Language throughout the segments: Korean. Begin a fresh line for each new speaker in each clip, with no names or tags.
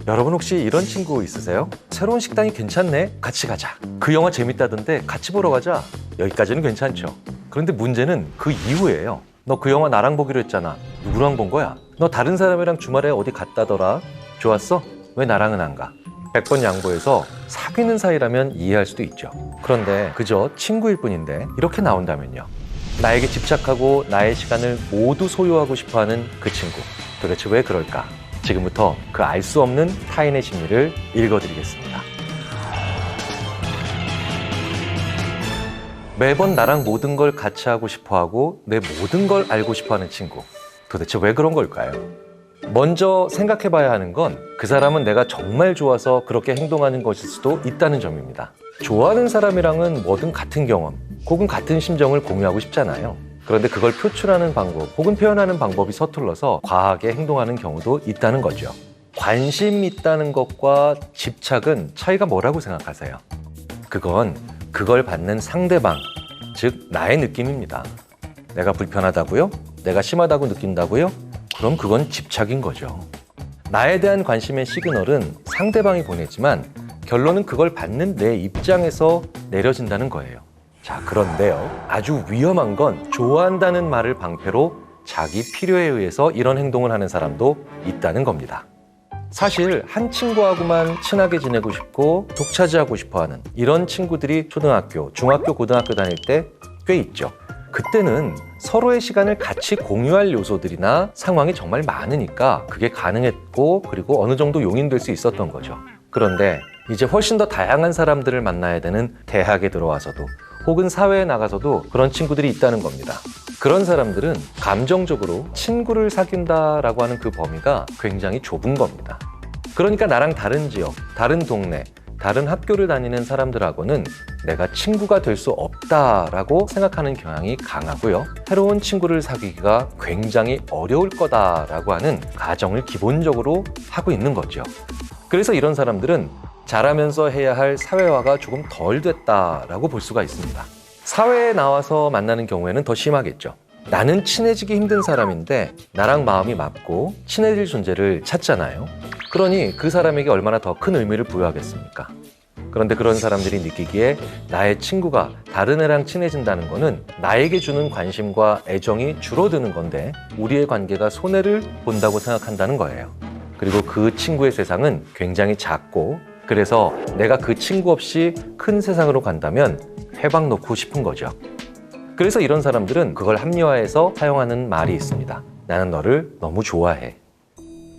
여러분 혹시 이런 친구 있으세요? 새로운 식당이 괜찮네? 같이 가자. 그 영화 재밌다던데 같이 보러 가자. 여기까지는 괜찮죠. 그런데 문제는 그 이후예요. 너 그 영화 나랑 보기로 했잖아. 누구랑 본 거야? 너 다른 사람이랑 주말에 어디 갔다더라? 좋았어? 왜 나랑은 안 가? 100번 양보해서 사귀는 사이라면 이해할 수도 있죠. 그런데 그저 친구일 뿐인데 이렇게 나온다면요. 나에게 집착하고 나의 시간을 모두 소유하고 싶어하는 그 친구. 도대체 왜 그럴까? 지금부터 그 알 수 없는 타인의 심리를 읽어드리겠습니다. 매번 나랑 모든 걸 같이 하고 싶어하고 내 모든 걸 알고 싶어하는 친구. 도대체 왜 그런 걸까요? 먼저 생각해봐야 하는 건 그 사람은 내가 정말 좋아서 그렇게 행동하는 것일 수도 있다는 점입니다. 좋아하는 사람이랑은 뭐든 같은 경험, 혹은 같은 심정을 공유하고 싶잖아요. 그런데 그걸 표출하는 방법 혹은 표현하는 방법이 서툴러서 과하게 행동하는 경우도 있다는 거죠. 관심 있다는 것과 집착은 차이가 뭐라고 생각하세요? 그건 그걸 받는 상대방, 즉 나의 느낌입니다. 내가 불편하다고요? 내가 심하다고 느낀다고요? 그럼 그건 집착인 거죠. 나에 대한 관심의 시그널은 상대방이 보내지만 결론은 그걸 받는 내 입장에서 내려진다는 거예요. 자, 그런데요. 아주 위험한 건 좋아한다는 말을 방패로 자기 필요에 의해서 이런 행동을 하는 사람도 있다는 겁니다. 사실 한 친구하고만 친하게 지내고 싶고 독차지하고 싶어하는 이런 친구들이 초등학교, 중학교, 고등학교 다닐 때 꽤 있죠. 그때는 서로의 시간을 같이 공유할 요소들이나 상황이 정말 많으니까 그게 가능했고 그리고 어느 정도 용인될 수 있었던 거죠. 그런데 이제 훨씬 더 다양한 사람들을 만나야 되는 대학에 들어와서도 혹은 사회에 나가서도 그런 친구들이 있다는 겁니다. 그런 사람들은 감정적으로 친구를 사귄다라고 하는 그 범위가 굉장히 좁은 겁니다. 그러니까 나랑 다른 지역, 다른 동네, 다른 학교를 다니는 사람들하고는 내가 친구가 될 수 없다라고 생각하는 경향이 강하고요. 새로운 친구를 사귀기가 굉장히 어려울 거다라고 하는 가정을 기본적으로 하고 있는 거죠. 그래서 이런 사람들은 자라면서 해야 할 사회화가 조금 덜 됐다라고 볼 수가 있습니다. 사회에 나와서 만나는 경우에는 더 심하겠죠. 나는 친해지기 힘든 사람인데 나랑 마음이 맞고 친해질 존재를 찾잖아요. 그러니 그 사람에게 얼마나 더 큰 의미를 부여하겠습니까? 그런데 그런 사람들이 느끼기에 나의 친구가 다른 애랑 친해진다는 거는 나에게 주는 관심과 애정이 줄어드는 건데 우리의 관계가 손해를 본다고 생각한다는 거예요. 그리고 그 친구의 세상은 굉장히 작고 그래서 내가 그 친구 없이 큰 세상으로 간다면 회방 놓고 싶은 거죠. 그래서 이런 사람들은 그걸 합리화해서 사용하는 말이 있습니다. 나는 너를 너무 좋아해.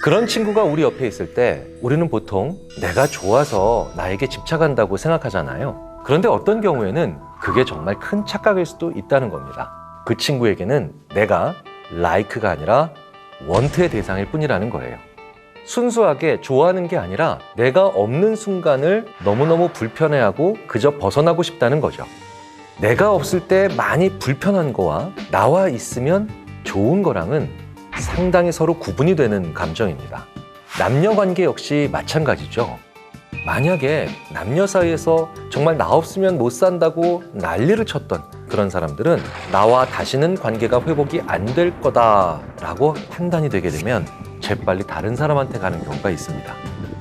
그런 친구가 우리 옆에 있을 때 우리는 보통 내가 좋아서 나에게 집착한다고 생각하잖아요. 그런데 어떤 경우에는 그게 정말 큰 착각일 수도 있다는 겁니다. 그 친구에게는 내가 like가 아니라 want의 대상일 뿐이라는 거예요. 순수하게 좋아하는 게 아니라 내가 없는 순간을 너무너무 불편해하고 그저 벗어나고 싶다는 거죠. 내가 없을 때 많이 불편한 거와 나와 있으면 좋은 거랑은 상당히 서로 구분이 되는 감정입니다. 남녀 관계 역시 마찬가지죠. 만약에 남녀 사이에서 정말 나 없으면 못 산다고 난리를 쳤던 그런 사람들은 나와 다시는 관계가 회복이 안 될 거다라고 판단이 되게 되면 재빨리 다른 사람한테 가는 경우가 있습니다.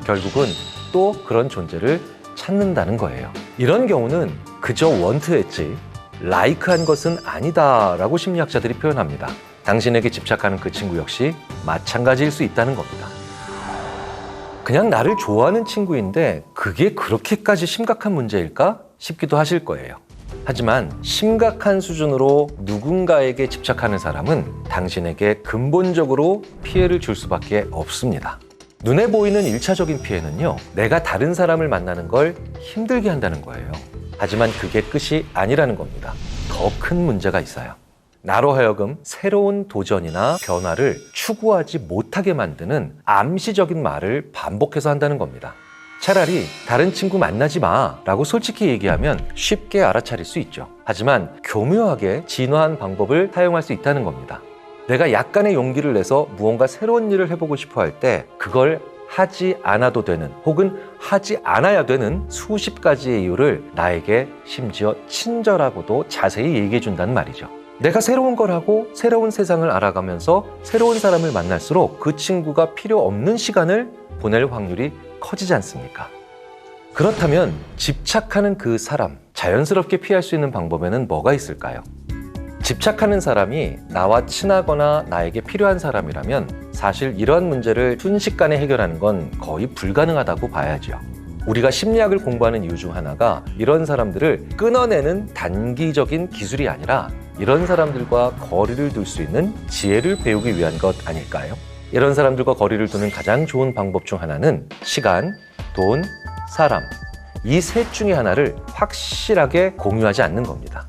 결국은 또 그런 존재를 찾는다는 거예요. 이런 경우는 그저 원트했지 라이크한 것은 아니다라고 심리학자들이 표현합니다. 당신에게 집착하는 그 친구 역시 마찬가지일 수 있다는 겁니다. 그냥 나를 좋아하는 친구인데 그게 그렇게까지 심각한 문제일까 싶기도 하실 거예요. 하지만 심각한 수준으로 누군가에게 집착하는 사람은 당신에게 근본적으로 피해를 줄 수밖에 없습니다. 눈에 보이는 1차적인 피해는요, 내가 다른 사람을 만나는 걸 힘들게 한다는 거예요. 하지만 그게 끝이 아니라는 겁니다. 더 큰 문제가 있어요. 나로 하여금 새로운 도전이나 변화를 추구하지 못하게 만드는 암시적인 말을 반복해서 한다는 겁니다. 차라리 다른 친구 만나지 마 라고 솔직히 얘기하면 쉽게 알아차릴 수 있죠. 하지만 교묘하게 진화한 방법을 사용할 수 있다는 겁니다. 내가 약간의 용기를 내서 무언가 새로운 일을 해보고 싶어 할 때 그걸 하지 않아도 되는 혹은 하지 않아야 되는 수십 가지의 이유를 나에게 심지어 친절하고도 자세히 얘기해 준다는 말이죠. 내가 새로운 걸 하고 새로운 세상을 알아가면서 새로운 사람을 만날수록 그 친구가 필요 없는 시간을 보낼 확률이 커지지 않습니까? 그렇다면 집착하는 그 사람, 자연스럽게 피할 수 있는 방법에는 뭐가 있을까요? 집착하는 사람이 나와 친하거나 나에게 필요한 사람이라면 사실 이러한 문제를 순식간에 해결하는 건 거의 불가능하다고 봐야죠. 우리가 심리학을 공부하는 이유 중 하나가 이런 사람들을 끊어내는 단기적인 기술이 아니라 이런 사람들과 거리를 둘 수 있는 지혜를 배우기 위한 것 아닐까요? 이런 사람들과 거리를 두는 가장 좋은 방법 중 하나는 시간, 돈, 사람, 이 셋 중에 하나를 확실하게 공유하지 않는 겁니다.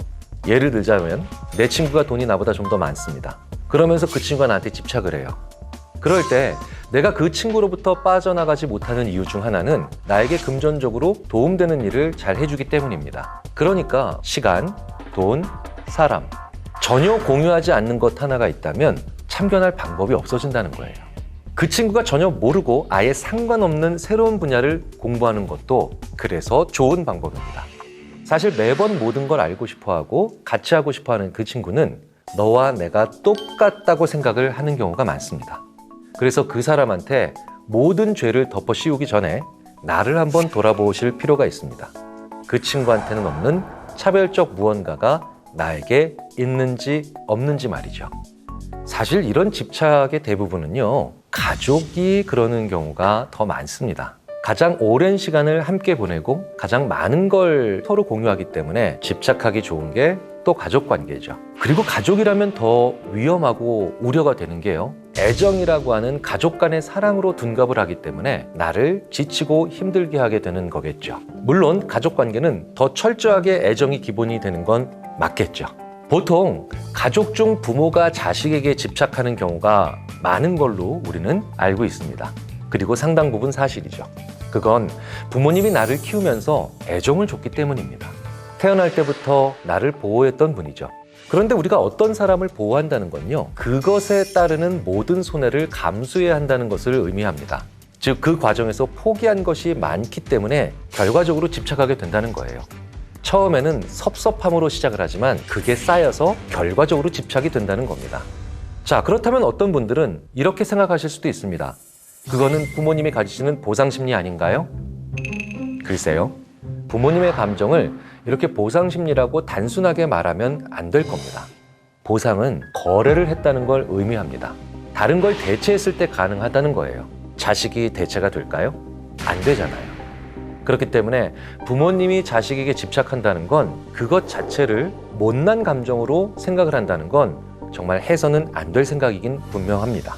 예를 들자면 내 친구가 돈이 나보다 좀 더 많습니다. 그러면서 그 친구가 나한테 집착을 해요. 그럴 때 내가 그 친구로부터 빠져나가지 못하는 이유 중 하나는 나에게 금전적으로 도움되는 일을 잘 해주기 때문입니다. 그러니까 시간, 돈, 사람, 전혀 공유하지 않는 것 하나가 있다면 참견할 방법이 없어진다는 거예요. 그 친구가 전혀 모르고 아예 상관없는 새로운 분야를 공부하는 것도 그래서 좋은 방법입니다. 사실 매번 모든 걸 알고 싶어하고 같이 하고 싶어하는 그 친구는 너와 내가 똑같다고 생각을 하는 경우가 많습니다. 그래서 그 사람한테 모든 죄를 덮어 씌우기 전에 나를 한번 돌아보실 필요가 있습니다. 그 친구한테는 없는 차별적 무언가가 나에게 있는지 없는지 말이죠. 사실 이런 집착의 대부분은요, 가족이 그러는 경우가 더 많습니다. 가장 오랜 시간을 함께 보내고 가장 많은 걸 서로 공유하기 때문에 집착하기 좋은 게 또 가족 관계죠. 그리고 가족이라면 더 위험하고 우려가 되는 게요, 애정이라고 하는 가족 간의 사랑으로 둔갑을 하기 때문에 나를 지치고 힘들게 하게 되는 거겠죠. 물론 가족 관계는 더 철저하게 애정이 기본이 되는 건 맞겠죠. 보통 가족 중 부모가 자식에게 집착하는 경우가 많은 걸로 우리는 알고 있습니다. 그리고 상당 부분 사실이죠. 그건 부모님이 나를 키우면서 애정을 줬기 때문입니다. 태어날 때부터 나를 보호했던 분이죠. 그런데 우리가 어떤 사람을 보호한다는 건요, 그것에 따르는 모든 손해를 감수해야 한다는 것을 의미합니다. 즉, 그 과정에서 포기한 것이 많기 때문에 결과적으로 집착하게 된다는 거예요. 처음에는 섭섭함으로 시작을 하지만 그게 쌓여서 결과적으로 집착이 된다는 겁니다. 자, 그렇다면 어떤 분들은 이렇게 생각하실 수도 있습니다. 그거는 부모님이 가지시는 보상심리 아닌가요? 글쎄요. 부모님의 감정을 이렇게 보상심리라고 단순하게 말하면 안 될 겁니다. 보상은 거래를 했다는 걸 의미합니다. 다른 걸 대체했을 때 가능하다는 거예요. 자식이 대체가 될까요? 안 되잖아요. 그렇기 때문에 부모님이 자식에게 집착한다는 건 그것 자체를 못난 감정으로 생각을 한다는 건 정말 해서는 안 될 생각이긴 분명합니다.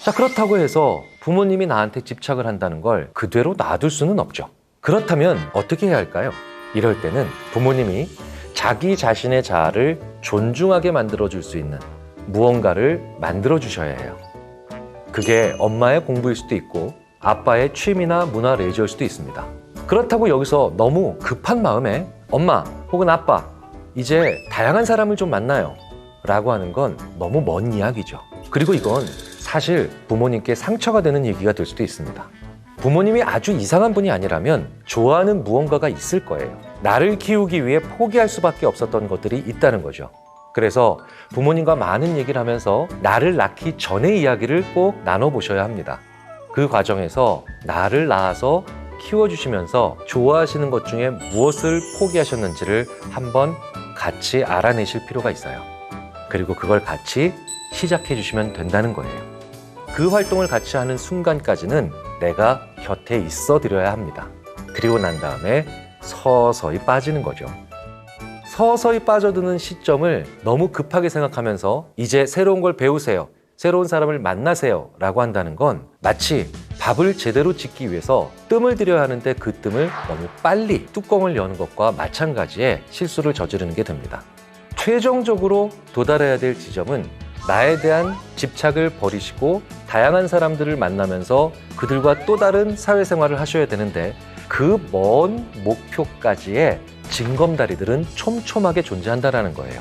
자, 그렇다고 해서 부모님이 나한테 집착을 한다는 걸 그대로 놔둘 수는 없죠. 그렇다면 어떻게 해야 할까요? 이럴 때는 부모님이 자기 자신의 자아를 존중하게 만들어줄 수 있는 무언가를 만들어주셔야 해요. 그게 엄마의 공부일 수도 있고 아빠의 취미나 문화 레저일 수도 있습니다. 그렇다고 여기서 너무 급한 마음에 엄마 혹은 아빠, 이제 다양한 사람을 좀 만나요 라고 하는 건 너무 먼 이야기죠. 그리고 이건 사실 부모님께 상처가 되는 얘기가 될 수도 있습니다. 부모님이 아주 이상한 분이 아니라면 좋아하는 무언가가 있을 거예요. 나를 키우기 위해 포기할 수밖에 없었던 것들이 있다는 거죠. 그래서 부모님과 많은 얘기를 하면서 나를 낳기 전의 이야기를 꼭 나눠보셔야 합니다. 그 과정에서 나를 낳아서 키워주시면서 좋아하시는 것 중에 무엇을 포기하셨는지를 한번 같이 알아내실 필요가 있어요. 그리고 그걸 같이 시작해 주시면 된다는 거예요. 그 활동을 같이 하는 순간까지는 내가 곁에 있어 드려야 합니다. 그리고 난 다음에 서서히 빠지는 거죠. 서서히 빠져드는 시점을 너무 급하게 생각하면서 이제 새로운 걸 배우세요, 새로운 사람을 만나세요 라고 한다는 건 마치 밥을 제대로 짓기 위해서 뜸을 들여야 하는데 그 뜸을 너무 빨리 뚜껑을 여는 것과 마찬가지의 실수를 저지르는 게 됩니다. 최종적으로 도달해야 될 지점은 나에 대한 집착을 버리시고 다양한 사람들을 만나면서 그들과 또 다른 사회생활을 하셔야 되는데 그 먼 목표까지의 징검다리들은 촘촘하게 존재한다는 거예요.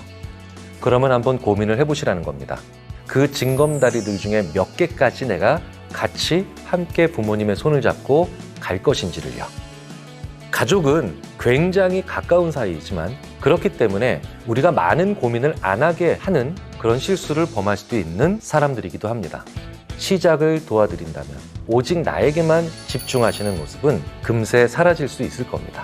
그러면 한번 고민을 해보시라는 겁니다. 그 징검다리들 중에 몇 개까지 내가 같이 함께 부모님의 손을 잡고 갈 것인지를요. 가족은 굉장히 가까운 사이이지만 그렇기 때문에 우리가 많은 고민을 안 하게 하는 그런 실수를 범할 수도 있는 사람들이기도 합니다. 시작을 도와드린다면 오직 나에게만 집중하시는 모습은 금세 사라질 수 있을 겁니다.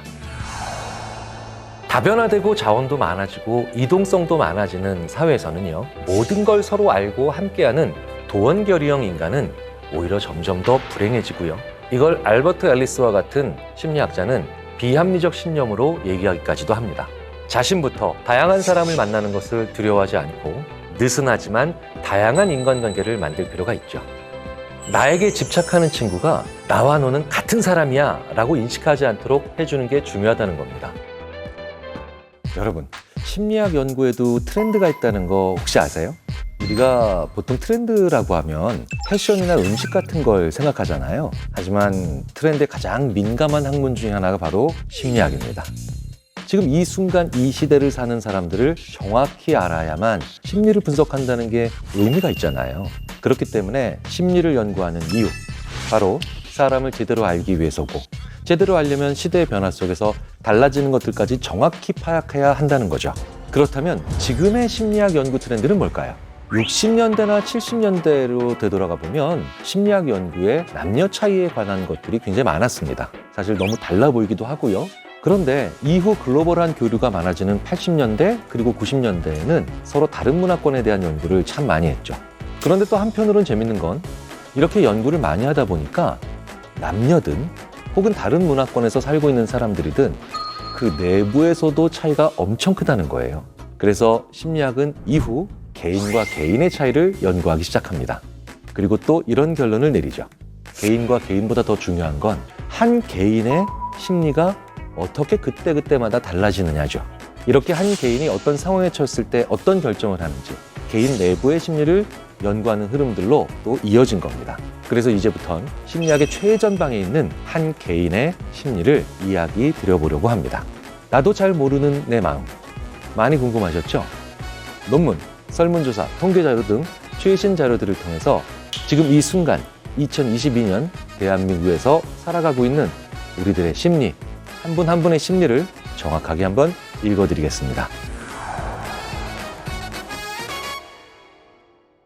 다변화되고 자원도 많아지고 이동성도 많아지는 사회에서는요, 모든 걸 서로 알고 함께하는 도원결의형 인간은 오히려 점점 더 불행해지고요. 이걸 알버트 앨리스와 같은 심리학자는 비합리적 신념으로 얘기하기까지도 합니다. 자신부터 다양한 사람을 만나는 것을 두려워하지 않고 느슨하지만 다양한 인간관계를 만들 필요가 있죠. 나에게 집착하는 친구가 나와 너는 같은 사람이야 라고 인식하지 않도록 해주는 게 중요하다는 겁니다. 여러분, 심리학 연구에도 트렌드가 있다는 거 혹시 아세요? 우리가 보통 트렌드라고 하면 패션이나 음식 같은 걸 생각하잖아요. 하지만 트렌드에 가장 민감한 학문 중에 하나가 바로 심리학입니다. 지금 이 순간 이 시대를 사는 사람들을 정확히 알아야만 심리를 분석한다는 게 의미가 있잖아요. 그렇기 때문에 심리를 연구하는 이유, 바로 사람을 제대로 알기 위해서고, 제대로 알려면 시대의 변화 속에서 달라지는 것들까지 정확히 파악해야 한다는 거죠. 그렇다면 지금의 심리학 연구 트렌드는 뭘까요? 60년대나 70년대로 되돌아가 보면 심리학 연구에 남녀 차이에 관한 것들이 굉장히 많았습니다. 사실 너무 달라 보이기도 하고요. 그런데 이후 글로벌한 교류가 많아지는 80년대 그리고 90년대에는 서로 다른 문화권에 대한 연구를 참 많이 했죠. 그런데 또 한편으로는 재밌는 건 이렇게 연구를 많이 하다 보니까 남녀든 혹은 다른 문화권에서 살고 있는 사람들이든 그 내부에서도 차이가 엄청 크다는 거예요. 그래서 심리학은 이후 개인과 개인의 차이를 연구하기 시작합니다. 그리고 또 이런 결론을 내리죠. 개인과 개인보다 더 중요한 건 한 개인의 심리가 어떻게 그때그때마다 달라지느냐죠. 이렇게 한 개인이 어떤 상황에 처했을 때 어떤 결정을 하는지 개인 내부의 심리를 연구하는 흐름들로 또 이어진 겁니다. 그래서 이제부턴 심리학의 최전방에 있는 한 개인의 심리를 이야기 드려보려고 합니다. 나도 잘 모르는 내 마음, 많이 궁금하셨죠? 논문, 설문조사, 통계자료 등 최신 자료들을 통해서 지금 이 순간 2022년 대한민국에서 살아가고 있는 우리들의 심리, 한 분 한 분의 심리를 정확하게 한번 읽어드리겠습니다.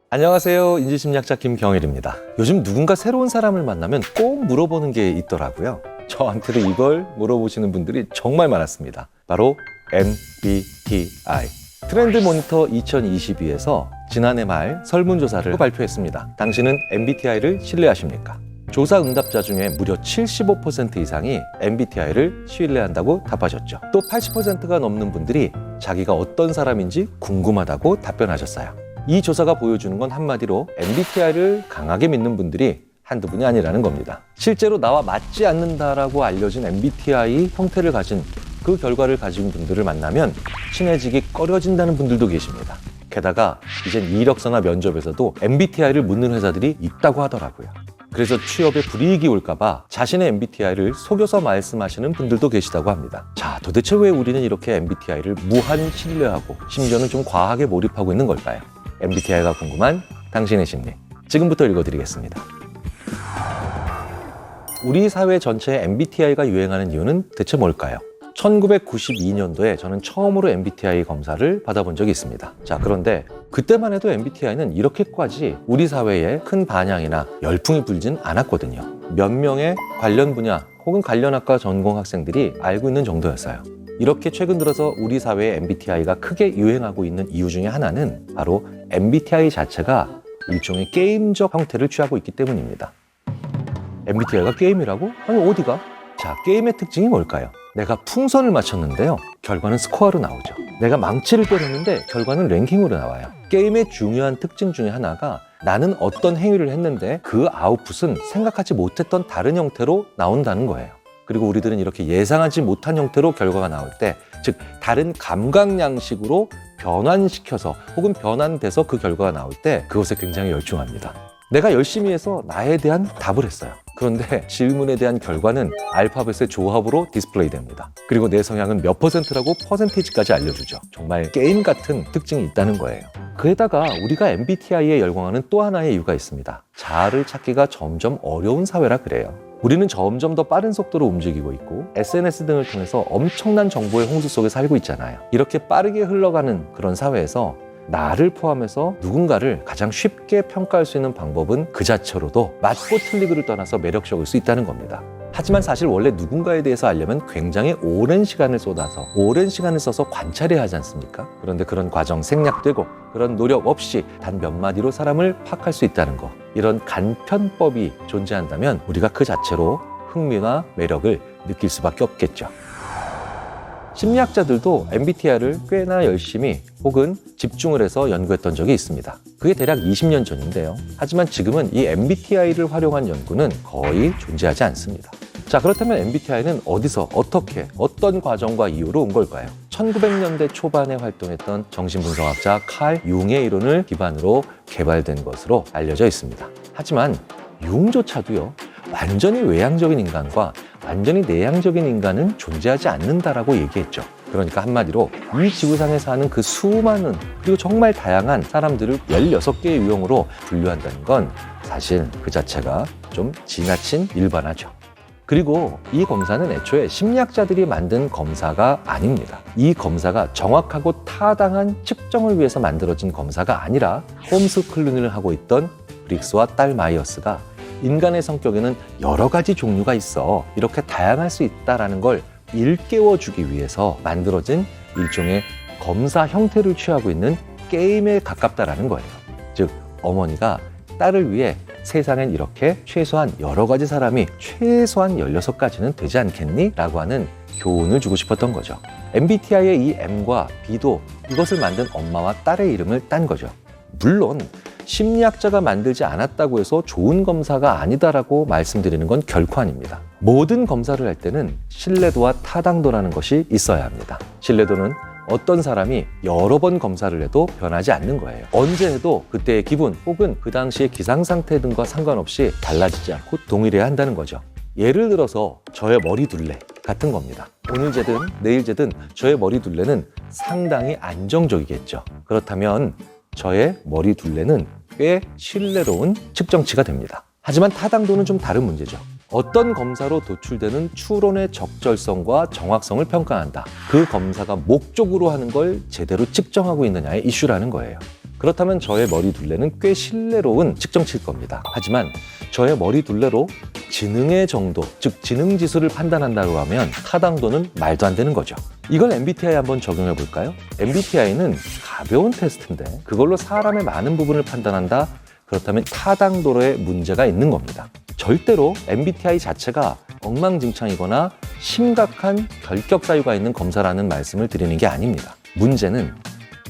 안녕하세요. 인지심리학자 김경일입니다. 요즘 누군가 새로운 사람을 만나면 꼭 물어보는 게 있더라고요. 저한테도 이걸 물어보시는 분들이 정말 많았습니다. 바로 MBTI. 트렌드 모니터 2022에서 지난해 말 설문조사를 발표했습니다. 당신은 MBTI를 신뢰하십니까? 조사 응답자 중에 무려 75% 이상이 MBTI를 신뢰한다고 답하셨죠. 또 80%가 넘는 분들이 자기가 어떤 사람인지 궁금하다고 답변하셨어요. 이 조사가 보여주는 건 한마디로 MBTI를 강하게 믿는 분들이 한두 분이 아니라는 겁니다. 실제로 나와 맞지 않는다라고 알려진 MBTI 형태를 가진 그 결과를 가진 분들을 만나면 친해지기 꺼려진다는 분들도 계십니다. 게다가 이젠 이력서나 면접에서도 MBTI를 묻는 회사들이 있다고 하더라고요. 그래서 취업에 불이익이 올까봐 자신의 MBTI를 속여서 말씀하시는 분들도 계시다고 합니다. 자, 도대체 왜 우리는 이렇게 MBTI를 무한 신뢰하고 심지어는 좀 과하게 몰입하고 있는 걸까요? MBTI가 궁금한 당신의 심리, 지금부터 읽어드리겠습니다. 우리 사회 전체에 MBTI가 유행하는 이유는 대체 뭘까요? 1992년도에 저는 처음으로 MBTI 검사를 받아본 적이 있습니다. 자, 그런데 그때만 해도 MBTI는 이렇게까지 우리 사회에 큰 반향이나 열풍이 불진 않았거든요. 몇 명의 관련 분야 혹은 관련 학과 전공 학생들이 알고 있는 정도였어요. 이렇게 최근 들어서 우리 사회에 MBTI가 크게 유행하고 있는 이유 중에 하나는 바로 MBTI 자체가 일종의 게임적 형태를 취하고 있기 때문입니다. MBTI가 게임이라고? 아니, 어디가? 자, 게임의 특징이 뭘까요? 내가 풍선을 맞췄는데요, 결과는 스코어로 나오죠. 내가 망치를 때렸는데 결과는 랭킹으로 나와요. 게임의 중요한 특징 중에 하나가 나는 어떤 행위를 했는데 그 아웃풋은 생각하지 못했던 다른 형태로 나온다는 거예요. 그리고 우리들은 이렇게 예상하지 못한 형태로 결과가 나올 때, 즉 다른 감각 양식으로 변환시켜서 혹은 변환돼서 그 결과가 나올 때 그것에 굉장히 열중합니다. 내가 열심히 해서 나에 대한 답을 했어요. 그런데 질문에 대한 결과는 알파벳의 조합으로 디스플레이 됩니다. 그리고 내 성향은 몇 %라고 퍼센테이지까지 알려주죠. 정말 게임 같은 특징이 있다는 거예요. 그에다가 우리가 MBTI에 열광하는 또 하나의 이유가 있습니다. 자아를 찾기가 점점 어려운 사회라 그래요. 우리는 점점 더 빠른 속도로 움직이고 있고 SNS 등을 통해서 엄청난 정보의 홍수 속에 살고 있잖아요. 이렇게 빠르게 흘러가는 그런 사회에서 나를 포함해서 누군가를 가장 쉽게 평가할 수 있는 방법은 그 자체로도 맞고 틀리고를 떠나서 매력적일 수 있다는 겁니다. 하지만 사실 원래 누군가에 대해서 알려면 굉장히 오랜 시간을 쏟아서 오랜 시간을 써서 관찰해야 하지 않습니까? 그런데 그런 과정 생략되고 그런 노력 없이 단 몇 마디로 사람을 파악할 수 있다는 거, 이런 간편법이 존재한다면 우리가 그 자체로 흥미나 매력을 느낄 수밖에 없겠죠. 심리학자들도 MBTI를 꽤나 열심히 혹은 집중을 해서 연구했던 적이 있습니다. 그게 대략 20년 전인데요. 하지만 지금은 이 MBTI를 활용한 연구는 거의 존재하지 않습니다. 자, 그렇다면 MBTI는 어디서 어떻게 어떤 과정과 이유로 온 걸까요? 1900년대 초반에 활동했던 정신분석학자 칼 융의 이론을 기반으로 개발된 것으로 알려져 있습니다. 하지만 융조차도요, 완전히 외향적인 인간과 완전히 내향적인 인간은 존재하지 않는다라고 얘기했죠. 그러니까 한마디로 이 지구상에 사는 그 수많은 그리고 정말 다양한 사람들을 16개의 유형으로 분류한다는 건 사실 그 자체가 좀 지나친 일반화죠. 그리고 이 검사는 애초에 심리학자들이 만든 검사가 아닙니다. 이 검사가 정확하고 타당한 측정을 위해서 만들어진 검사가 아니라 홈스 클루니를 하고 있던 브릭스와 딸 마이어스가 인간의 성격에는 여러 가지 종류가 있어 이렇게 다양할 수 있다는 걸 일깨워주기 위해서 만들어진 일종의 검사 형태를 취하고 있는 게임에 가깝다라는 거예요. 즉, 어머니가 딸을 위해 세상엔 이렇게 최소한 여러 가지 사람이 최소한 16가지는 되지 않겠니? 라고 하는 교훈을 주고 싶었던 거죠. MBTI의 이 M과 B도 이것을 만든 엄마와 딸의 이름을 딴 거죠. 물론 심리학자가 만들지 않았다고 해서 좋은 검사가 아니다라고 말씀드리는 건 결코 아닙니다. 모든 검사를 할 때는 신뢰도와 타당도라는 것이 있어야 합니다. 신뢰도는 어떤 사람이 여러 번 검사를 해도 변하지 않는 거예요. 언제 해도 그때의 기분 혹은 그 당시의 기상 상태 등과 상관없이 달라지지 않고 동일해야 한다는 거죠. 예를 들어서 저의 머리 둘레 같은 겁니다. 오늘 재든 내일 재든 저의 머리 둘레는 상당히 안정적이겠죠. 그렇다면 저의 머리 둘레는 꽤 신뢰로운 측정치가 됩니다. 하지만 타당도는 좀 다른 문제죠. 어떤 검사로 도출되는 추론의 적절성과 정확성을 평가한다. 그 검사가 목적으로 하는 걸 제대로 측정하고 있느냐의 이슈라는 거예요. 그렇다면 저의 머리 둘레는 꽤 신뢰로운 측정치일 겁니다. 하지만 저의 머리 둘레로 지능의 정도, 즉 지능 지수를 판단한다고 하면 타당도는 말도 안 되는 거죠. 이걸 MBTI 한번 적용해 볼까요? MBTI는 가벼운 테스트인데 그걸로 사람의 많은 부분을 판단한다? 그렇다면 타당도로의 문제가 있는 겁니다. 절대로 MBTI 자체가 엉망진창이거나 심각한 결격 사유가 있는 검사라는 말씀을 드리는 게 아닙니다. 문제는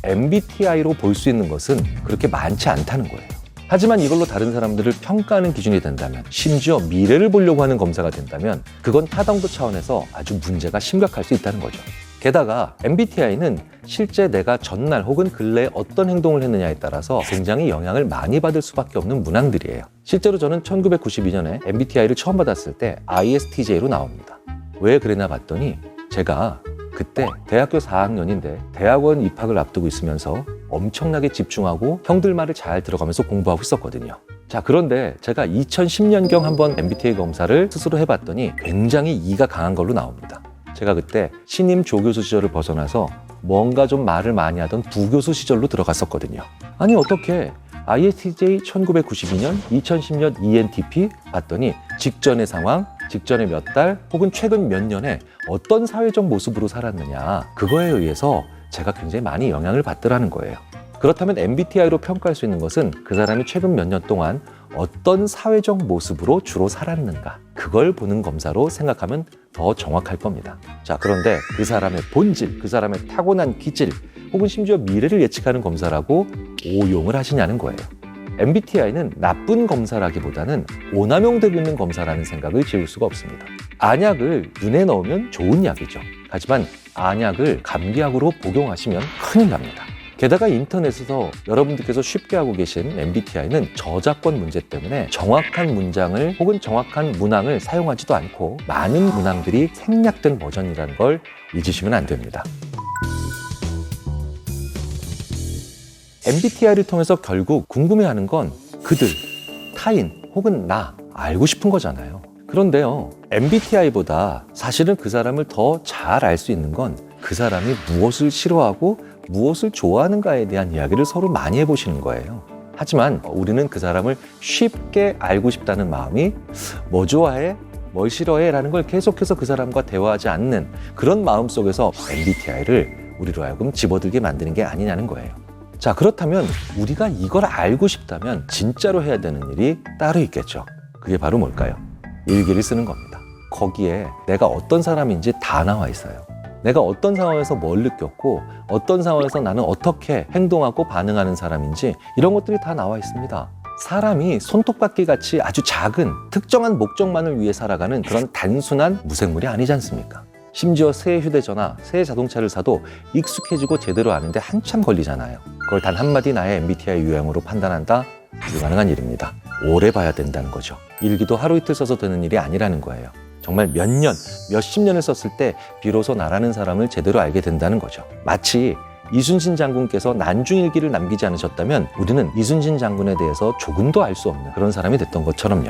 MBTI로 볼 수 있는 것은 그렇게 많지 않다는 거예요. 하지만 이걸로 다른 사람들을 평가하는 기준이 된다면, 심지어 미래를 보려고 하는 검사가 된다면 그건 타당도 차원에서 아주 문제가 심각할 수 있다는 거죠. 게다가 MBTI는 실제 내가 전날 혹은 근래에 어떤 행동을 했느냐에 따라서 굉장히 영향을 많이 받을 수밖에 없는 문항들이에요. 실제로 저는 1992년에 MBTI를 처음 받았을 때 ISTJ로 나옵니다. 왜 그랬나 봤더니 제가 그때 대학교 4학년인데 대학원 입학을 앞두고 있으면서 엄청나게 집중하고 형들 말을 잘 들어가면서 공부하고 있었거든요. 자, 그런데 제가 2010년경 한번 MBTI 검사를 스스로 해봤더니 굉장히 E가 강한 걸로 나옵니다. 제가 그때 신임 조교수 시절을 벗어나서 뭔가 좀 말을 많이 하던 부교수 시절로 들어갔었거든요. 아니 어떻게 ISTJ 1992년, 2010년 ENTP 봤더니 직전의 상황, 직전에 몇 달 혹은 최근 몇 년에 어떤 사회적 모습으로 살았느냐, 그거에 의해서 제가 굉장히 많이 영향을 받더라는 거예요. 그렇다면 MBTI로 평가할 수 있는 것은 그 사람이 최근 몇 년 동안 어떤 사회적 모습으로 주로 살았는가, 그걸 보는 검사로 생각하면 더 정확할 겁니다. 자, 그런데 그 사람의 본질, 그 사람의 타고난 기질 혹은 심지어 미래를 예측하는 검사라고 오용을 하시냐는 거예요. MBTI는 나쁜 검사라기보다는 오남용되고 있는 검사라는 생각을 지울 수가 없습니다. 안약을 눈에 넣으면 좋은 약이죠. 하지만 안약을 감기약으로 복용하시면 큰일 납니다. 게다가 인터넷에서 여러분들께서 쉽게 하고 계신 MBTI는 저작권 문제 때문에 정확한 문장을 혹은 정확한 문항을 사용하지도 않고 많은 문항들이 생략된 버전이라는 걸 잊으시면 안 됩니다. MBTI를 통해서 결국 궁금해하는 건 그들, 타인 혹은 나 알고 싶은 거잖아요. 그런데요, MBTI보다 사실은 그 사람을 더 잘 알 수 있는 건 그 사람이 무엇을 싫어하고 무엇을 좋아하는가에 대한 이야기를 서로 많이 해보시는 거예요. 하지만 우리는 그 사람을 쉽게 알고 싶다는 마음이 뭐 좋아해? 뭘 싫어해? 라는 걸 계속해서 그 사람과 대화하지 않는 그런 마음 속에서 MBTI를 우리로 하여금 집어들게 만드는 게 아니냐는 거예요. 자, 그렇다면 우리가 이걸 알고 싶다면 진짜로 해야 되는 일이 따로 있겠죠. 그게 바로 뭘까요? 일기를 쓰는 겁니다. 거기에 내가 어떤 사람인지 다 나와 있어요. 내가 어떤 상황에서 뭘 느꼈고 어떤 상황에서 나는 어떻게 행동하고 반응하는 사람인지 이런 것들이 다 나와 있습니다. 사람이 손톱깎이 같이 아주 작은 특정한 목적만을 위해 살아가는 그런 단순한 무생물이 아니지 않습니까? 심지어 새 휴대전화, 새 자동차를 사도 익숙해지고 제대로 아는데 한참 걸리잖아요. 그걸 단 한마디 나의 MBTI 유형으로 판단한다? 불가능한 일입니다. 오래 봐야 된다는 거죠. 일기도 하루 이틀 써서 되는 일이 아니라는 거예요. 정말 몇 년, 몇십 년을 썼을 때 비로소 나라는 사람을 제대로 알게 된다는 거죠. 마치 이순신 장군께서 난중일기를 남기지 않으셨다면 우리는 이순신 장군에 대해서 조금도 알 수 없는 그런 사람이 됐던 것처럼요.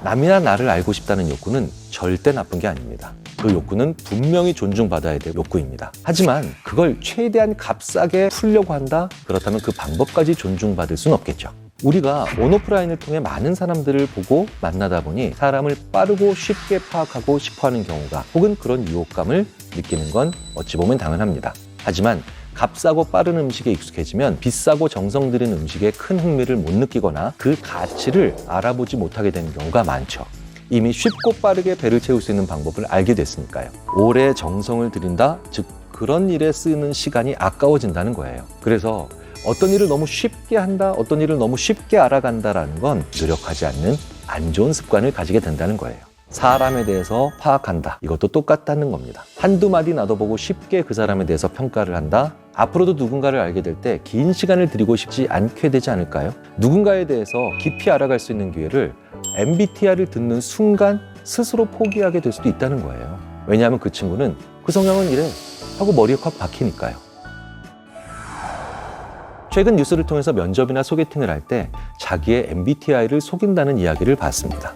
남이나 나를 알고 싶다는 욕구는 절대 나쁜 게 아닙니다. 그 욕구는 분명히 존중받아야 될 욕구입니다. 하지만 그걸 최대한 값싸게 풀려고 한다? 그렇다면 그 방법까지 존중받을 수는 없겠죠. 우리가 온오프라인을 통해 많은 사람들을 보고 만나다 보니 사람을 빠르고 쉽게 파악하고 싶어하는 경우가 혹은 그런 유혹감을 느끼는 건 어찌 보면 당연합니다. 하지만 값싸고 빠른 음식에 익숙해지면 비싸고 정성 들인 음식에 큰 흥미를 못 느끼거나 그 가치를 알아보지 못하게 되는 경우가 많죠. 이미 쉽고 빠르게 배를 채울 수 있는 방법을 알게 됐으니까요. 오래 정성을 들인다, 즉 그런 일에 쓰는 시간이 아까워진다는 거예요. 그래서 어떤 일을 너무 쉽게 한다, 어떤 일을 너무 쉽게 알아간다라는 건 노력하지 않는 안 좋은 습관을 가지게 된다는 거예요. 사람에 대해서 파악한다. 이것도 똑같다는 겁니다. 한두 마디 나눠보고 쉽게 그 사람에 대해서 평가를 한다. 앞으로도 누군가를 알게 될 때 긴 시간을 들이고 싶지 않게 되지 않을까요? 누군가에 대해서 깊이 알아갈 수 있는 기회를 MBTI를 듣는 순간 스스로 포기하게 될 수도 있다는 거예요. 왜냐하면 그 친구는 그 성향은 이래 하고 머리에 확 박히니까요. 최근 뉴스를 통해서 면접이나 소개팅을 할 때 자기의 MBTI를 속인다는 이야기를 봤습니다.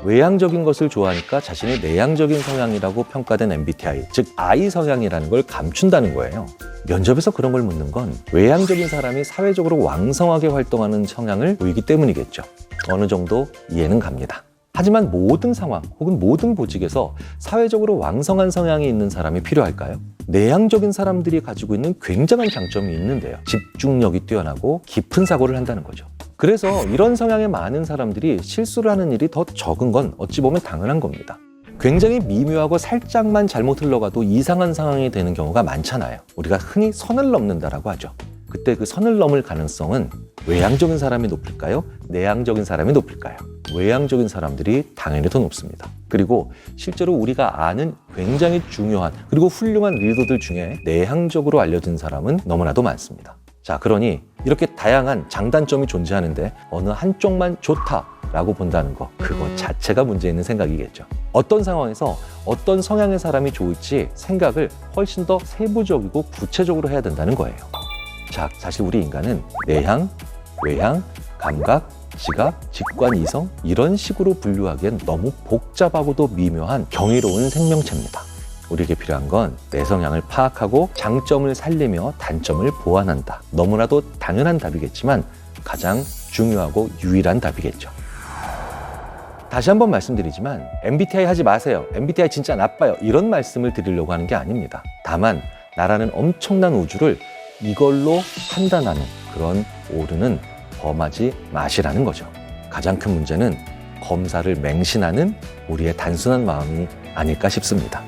외향적인 것을 좋아하니까 자신이 내향적인 성향이라고 평가된 MBTI, 즉 I 성향이라는 걸 감춘다는 거예요. 면접에서 그런 걸 묻는 건 외향적인 사람이 사회적으로 왕성하게 활동하는 성향을 보이기 때문이겠죠. 어느 정도 이해는 갑니다. 하지만 모든 상황 혹은 모든 보직에서 사회적으로 왕성한 성향이 있는 사람이 필요할까요? 내향적인 사람들이 가지고 있는 굉장한 장점이 있는데요. 집중력이 뛰어나고 깊은 사고를 한다는 거죠. 그래서 이런 성향의 많은 사람들이 실수를 하는 일이 더 적은 건 어찌 보면 당연한 겁니다. 굉장히 미묘하고 살짝만 잘못 흘러가도 이상한 상황이 되는 경우가 많잖아요. 우리가 흔히 선을 넘는다라고 하죠. 그때 그 선을 넘을 가능성은 외향적인 사람이 높을까요? 내향적인 사람이 높을까요? 외향적인 사람들이 당연히 더 높습니다. 그리고 실제로 우리가 아는 굉장히 중요한 그리고 훌륭한 리더들 중에 내향적으로 알려진 사람은 너무나도 많습니다. 자, 그러니 이렇게 다양한 장단점이 존재하는데 어느 한쪽만 좋다라고 본다는 거, 그거 자체가 문제 있는 생각이겠죠. 어떤 상황에서 어떤 성향의 사람이 좋을지 생각을 훨씬 더 세부적이고 구체적으로 해야 된다는 거예요. 자, 사실 우리 인간은 내향, 외향, 감각, 지각, 직관, 이성 이런 식으로 분류하기엔 너무 복잡하고도 미묘한 경이로운 생명체입니다. 우리에게 필요한 건 내 성향을 파악하고 장점을 살리며 단점을 보완한다. 너무나도 당연한 답이겠지만 가장 중요하고 유일한 답이겠죠. 다시 한번 말씀드리지만 MBTI 하지 마세요. MBTI 진짜 나빠요. 이런 말씀을 드리려고 하는 게 아닙니다. 다만 나라는 엄청난 우주를 이걸로 판단하는 그런 오류는 범하지 마시라는 거죠. 가장 큰 문제는 검사를 맹신하는 우리의 단순한 마음이 아닐까 싶습니다.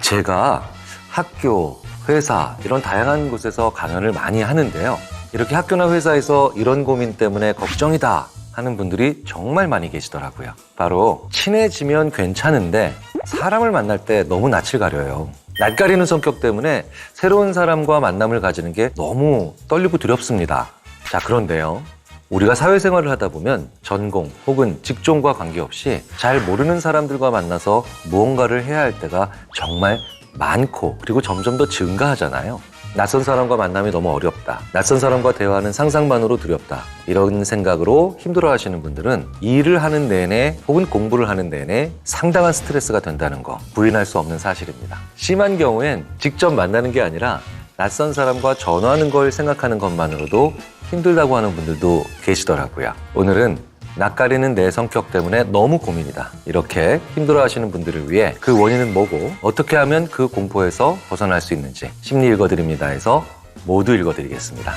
제가 학교, 회사 이런 다양한 곳에서 강연을 많이 하는데요. 이렇게 학교나 회사에서 이런 고민 때문에 걱정이다 하는 분들이 정말 많이 계시더라고요. 바로 친해지면 괜찮은데 사람을 만날 때 너무 낯을 가려요. 낯가리는 성격 때문에 새로운 사람과 만남을 가지는 게 너무 떨리고 두렵습니다. 자, 그런데요. 우리가 사회생활을 하다 보면 전공 혹은 직종과 관계없이 잘 모르는 사람들과 만나서 무언가를 해야 할 때가 정말 많고 그리고 점점 더 증가하잖아요. 낯선 사람과 만남이 너무 어렵다. 낯선 사람과 대화하는 상상만으로 두렵다. 이런 생각으로 힘들어하시는 분들은 일을 하는 내내 혹은 공부를 하는 내내 상당한 스트레스가 된다는 거 부인할 수 없는 사실입니다. 심한 경우엔 직접 만나는 게 아니라 낯선 사람과 전화하는 걸 생각하는 것만으로도 힘들다고 하는 분들도 계시더라고요. 오늘은 낯가리는 내 성격 때문에 너무 고민이다. 이렇게 힘들어하시는 분들을 위해 그 원인은 뭐고 어떻게 하면 그 공포에서 벗어날 수 있는지 심리 읽어드립니다 해서 모두 읽어드리겠습니다.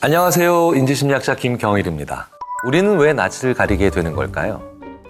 안녕하세요. 인지심리학자 김경일입니다. 우리는 왜 낯을 가리게 되는 걸까요?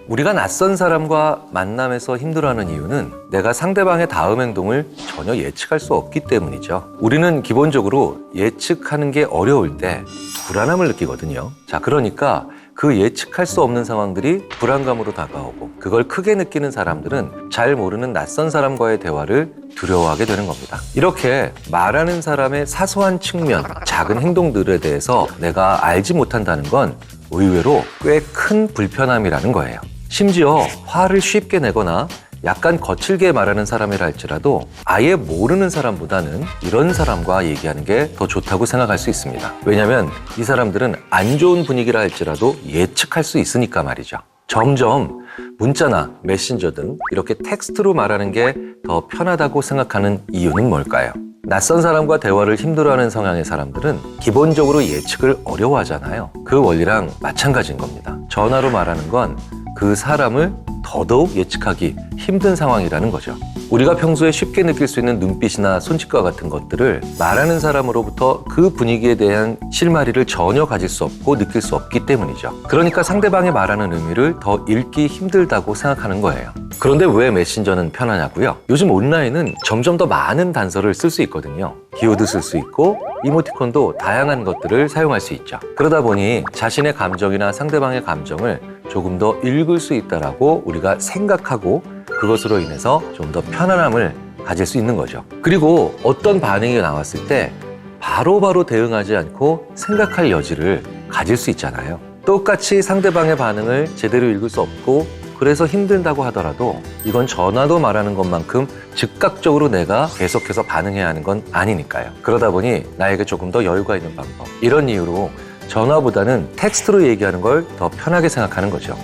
우리가 낯선 사람과 만남에서 힘들어하는 이유는 내가 상대방의 다음 행동을 전혀 예측할 수 없기 때문이죠. 우리는 기본적으로 예측하는 게 어려울 때 불안함을 느끼거든요. 자, 그러니까 그 예측할 수 없는 상황들이 불안감으로 다가오고 그걸 크게 느끼는 사람들은 잘 모르는 낯선 사람과의 대화를 두려워하게 되는 겁니다. 이렇게 말하는 사람의 사소한 측면, 작은 행동들에 대해서 내가 알지 못한다는 건 의외로 꽤 큰 불편함이라는 거예요. 심지어 화를 쉽게 내거나 약간 거칠게 말하는 사람이라 할지라도 아예 모르는 사람보다는 이런 사람과 얘기하는 게 더 좋다고 생각할 수 있습니다. 왜냐하면 이 사람들은 안 좋은 분위기라 할지라도 예측할 수 있으니까 말이죠. 점점 문자나 메신저 등 이렇게 텍스트로 말하는 게 더 편하다고 생각하는 이유는 뭘까요? 낯선 사람과 대화를 힘들어하는 성향의 사람들은 기본적으로 예측을 어려워하잖아요. 그 원리랑 마찬가지인 겁니다. 전화로 말하는 건 그 사람을 더더욱 예측하기 힘든 상황이라는 거죠. 우리가 평소에 쉽게 느낄 수 있는 눈빛이나 손짓과 같은 것들을 말하는 사람으로부터 그 분위기에 대한 실마리를 전혀 가질 수 없고 느낄 수 없기 때문이죠. 그러니까 상대방이 말하는 의미를 더 읽기 힘들다고 생각하는 거예요. 그런데 왜 메신저는 편하냐고요? 요즘 온라인은 점점 더 많은 단서를 쓸 수 있거든요. 기호도 쓸 수 있고 이모티콘도 다양한 것들을 사용할 수 있죠. 그러다 보니 자신의 감정이나 상대방의 감정을 조금 더 읽을 수 있다라고 우리가 생각하고 그것으로 인해서 좀 더 편안함을 가질 수 있는 거죠. 그리고 어떤 반응이 나왔을 때 바로바로 대응하지 않고 생각할 여지를 가질 수 있잖아요. 똑같이 상대방의 반응을 제대로 읽을 수 없고 그래서 힘들다고 하더라도 이건 전화도 말하는 것만큼 즉각적으로 내가 계속해서 반응해야 하는 건 아니니까요. 그러다 보니 나에게 조금 더 여유가 있는 방법, 이런 이유로 전화보다는 텍스트로 얘기하는 걸 더 편하게 생각하는 거죠.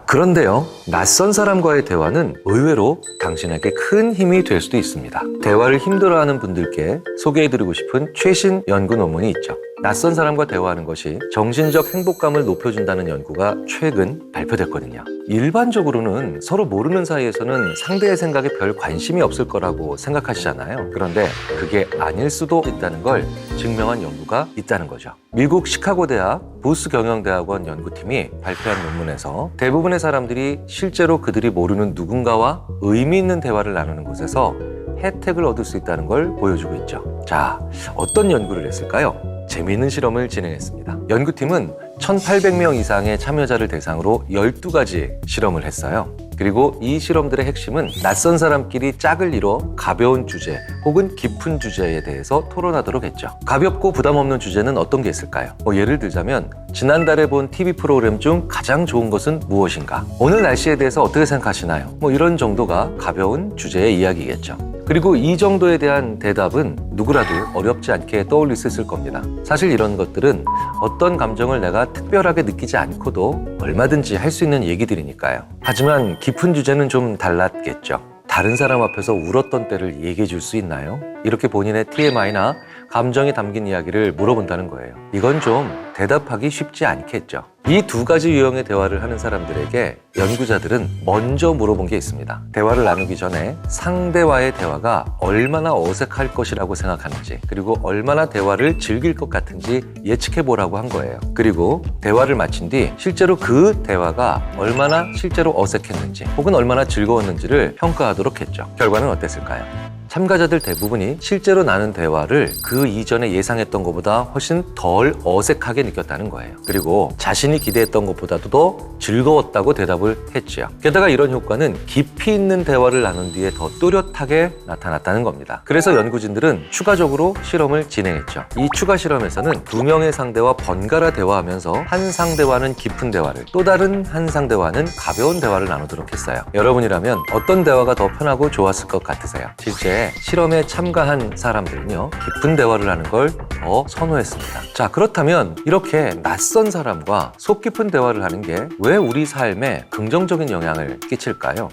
그런데요, 낯선 사람과의 대화는 의외로 당신에게 큰 힘이 될 수도 있습니다. 대화를 힘들어하는 분들께 소개해드리고 싶은 최신 연구 논문이 있죠. 낯선 사람과 대화하는 것이 정신적 행복감을 높여준다는 연구가 최근 발표됐거든요. 일반적으로는 서로 모르는 사이에서는 상대의 생각에 별 관심이 없을 거라고 생각하시잖아요. 그런데 그게 아닐 수도 있다는 걸 증명한 연구가 있다는 거죠. 미국 시카고 대학 부스 경영대학원 연구팀이 발표한 논문에서 대부분의 사람들이 실제로 그들이 모르는 누군가와 의미 있는 대화를 나누는 곳에서 혜택을 얻을 수 있다는 걸 보여주고 있죠. 자, 어떤 연구를 했을까요? 재미있는 실험을 진행했습니다. 연구팀은 1,800명 이상의 참여자를 대상으로 12가지 실험을 했어요. 그리고 이 실험들의 핵심은 낯선 사람끼리 짝을 이뤄 가벼운 주제 혹은 깊은 주제에 대해서 토론하도록 했죠. 가볍고 부담 없는 주제는 어떤 게 있을까요? 예를 들자면 지난달에 본 TV 프로그램 중 가장 좋은 것은 무엇인가? 오늘 날씨에 대해서 어떻게 생각하시나요? 이런 정도가 가벼운 주제의 이야기겠죠. 그리고 이 정도에 대한 대답은 누구라도 어렵지 않게 떠올릴 수 있을 겁니다. 사실 이런 것들은 어떤 감정을 내가 특별하게 느끼지 않고도 얼마든지 할 수 있는 얘기들이니까요. 하지만 깊은 주제는 좀 달랐겠죠. 다른 사람 앞에서 울었던 때를 얘기해 줄 수 있나요? 이렇게 본인의 TMI나 감정이 담긴 이야기를 물어본다는 거예요. 이건 좀 대답하기 쉽지 않겠죠. 이 두 가지 유형의 대화를 하는 사람들에게 연구자들은 먼저 물어본 게 있습니다. 대화를 나누기 전에 상대와의 대화가 얼마나 어색할 것이라고 생각하는지, 그리고 얼마나 대화를 즐길 것 같은지 예측해 보라고 한 거예요. 그리고 대화를 마친 뒤 실제로 그 대화가 얼마나 실제로 어색했는지 혹은 얼마나 즐거웠는지를 평가하도록 했죠. 결과는 어땠을까요? 참가자들 대부분이 실제로 나눈 대화를 그 이전에 예상했던 것보다 훨씬 덜 어색하게 느꼈다는 거예요. 그리고 자신이 기대했던 것보다도 더 즐거웠다고 대답을 했지요. 게다가 이런 효과는 깊이 있는 대화를 나눈 뒤에 더 또렷하게 나타났다는 겁니다. 그래서 연구진들은 추가적으로 실험을 진행했죠. 이 추가 실험에서는 2명의 상대와 번갈아 대화하면서 한 상대와는 깊은 대화를, 또 다른 한 상대와는 가벼운 대화를 나누도록 했어요. 여러분이라면 어떤 대화가 더 편하고 좋았을 것 같으세요? 실제 실험에 참가한 사람들은요, 깊은 대화를 하는 걸 더 선호했습니다. 자, 그렇다면 이렇게 낯선 사람과 속 깊은 대화를 하는 게 왜 우리 삶에 긍정적인 영향을 끼칠까요?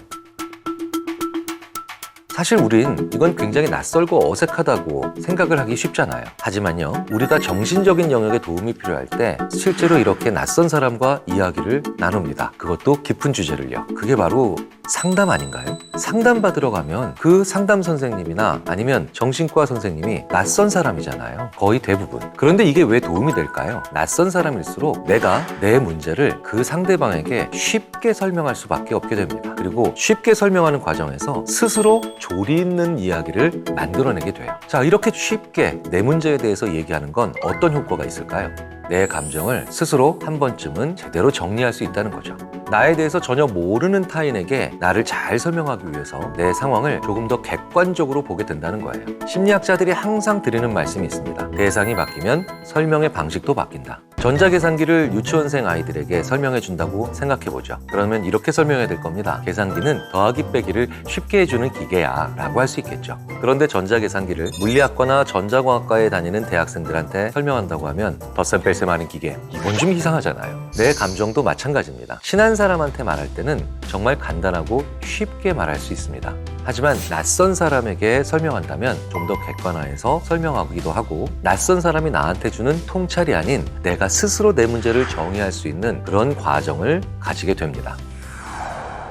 사실 우린 이건 굉장히 낯설고 어색하다고 생각을 하기 쉽잖아요. 하지만요, 우리가 정신적인 영역에 도움이 필요할 때 실제로 이렇게 낯선 사람과 이야기를 나눕니다. 그것도 깊은 주제를요. 그게 바로 상담 아닌가요? 상담 받으러 가면 그 상담 선생님이나 아니면 정신과 선생님이 낯선 사람이잖아요. 거의 대부분. 그런데 이게 왜 도움이 될까요? 낯선 사람일수록 내가 내 문제를 그 상대방에게 쉽게 설명할 수밖에 없게 됩니다. 그리고 쉽게 설명하는 과정에서 스스로 조리 있는 이야기를 만들어내게 돼요. 자, 이렇게 쉽게 내 문제에 대해서 얘기하는 건 어떤 효과가 있을까요? 내 감정을 스스로 한 번쯤은 제대로 정리할 수 있다는 거죠. 나에 대해서 전혀 모르는 타인에게 나를 잘 설명하기 위해서 내 상황을 조금 더 객관적으로 보게 된다는 거예요. 심리학자들이 항상 드리는 말씀이 있습니다. 대상이 바뀌면 설명의 방식도 바뀐다. 전자계산기를 유치원생 아이들에게 설명해 준다고 생각해보죠. 그러면 이렇게 설명해야 될 겁니다. 계산기는 더하기 빼기를 쉽게 해주는 기계야 라고 할 수 있겠죠. 그런데 전자계산기를 물리학과나 전자공학과에 다니는 대학생들한테 설명한다고 하면 덧셈 뺄셈 하는 기계, 이건 좀 이상하잖아요. 내 감정도 마찬가지입니다. 친한 사람한테 말할 때는 정말 간단하고 쉽게 말할 수 있습니다. 하지만 낯선 사람에게 설명한다면 좀 더 객관화해서 설명하기도 하고, 낯선 사람이 나한테 주는 통찰이 아닌 내가 스스로 내 문제를 정의할 수 있는 그런 과정을 가지게 됩니다.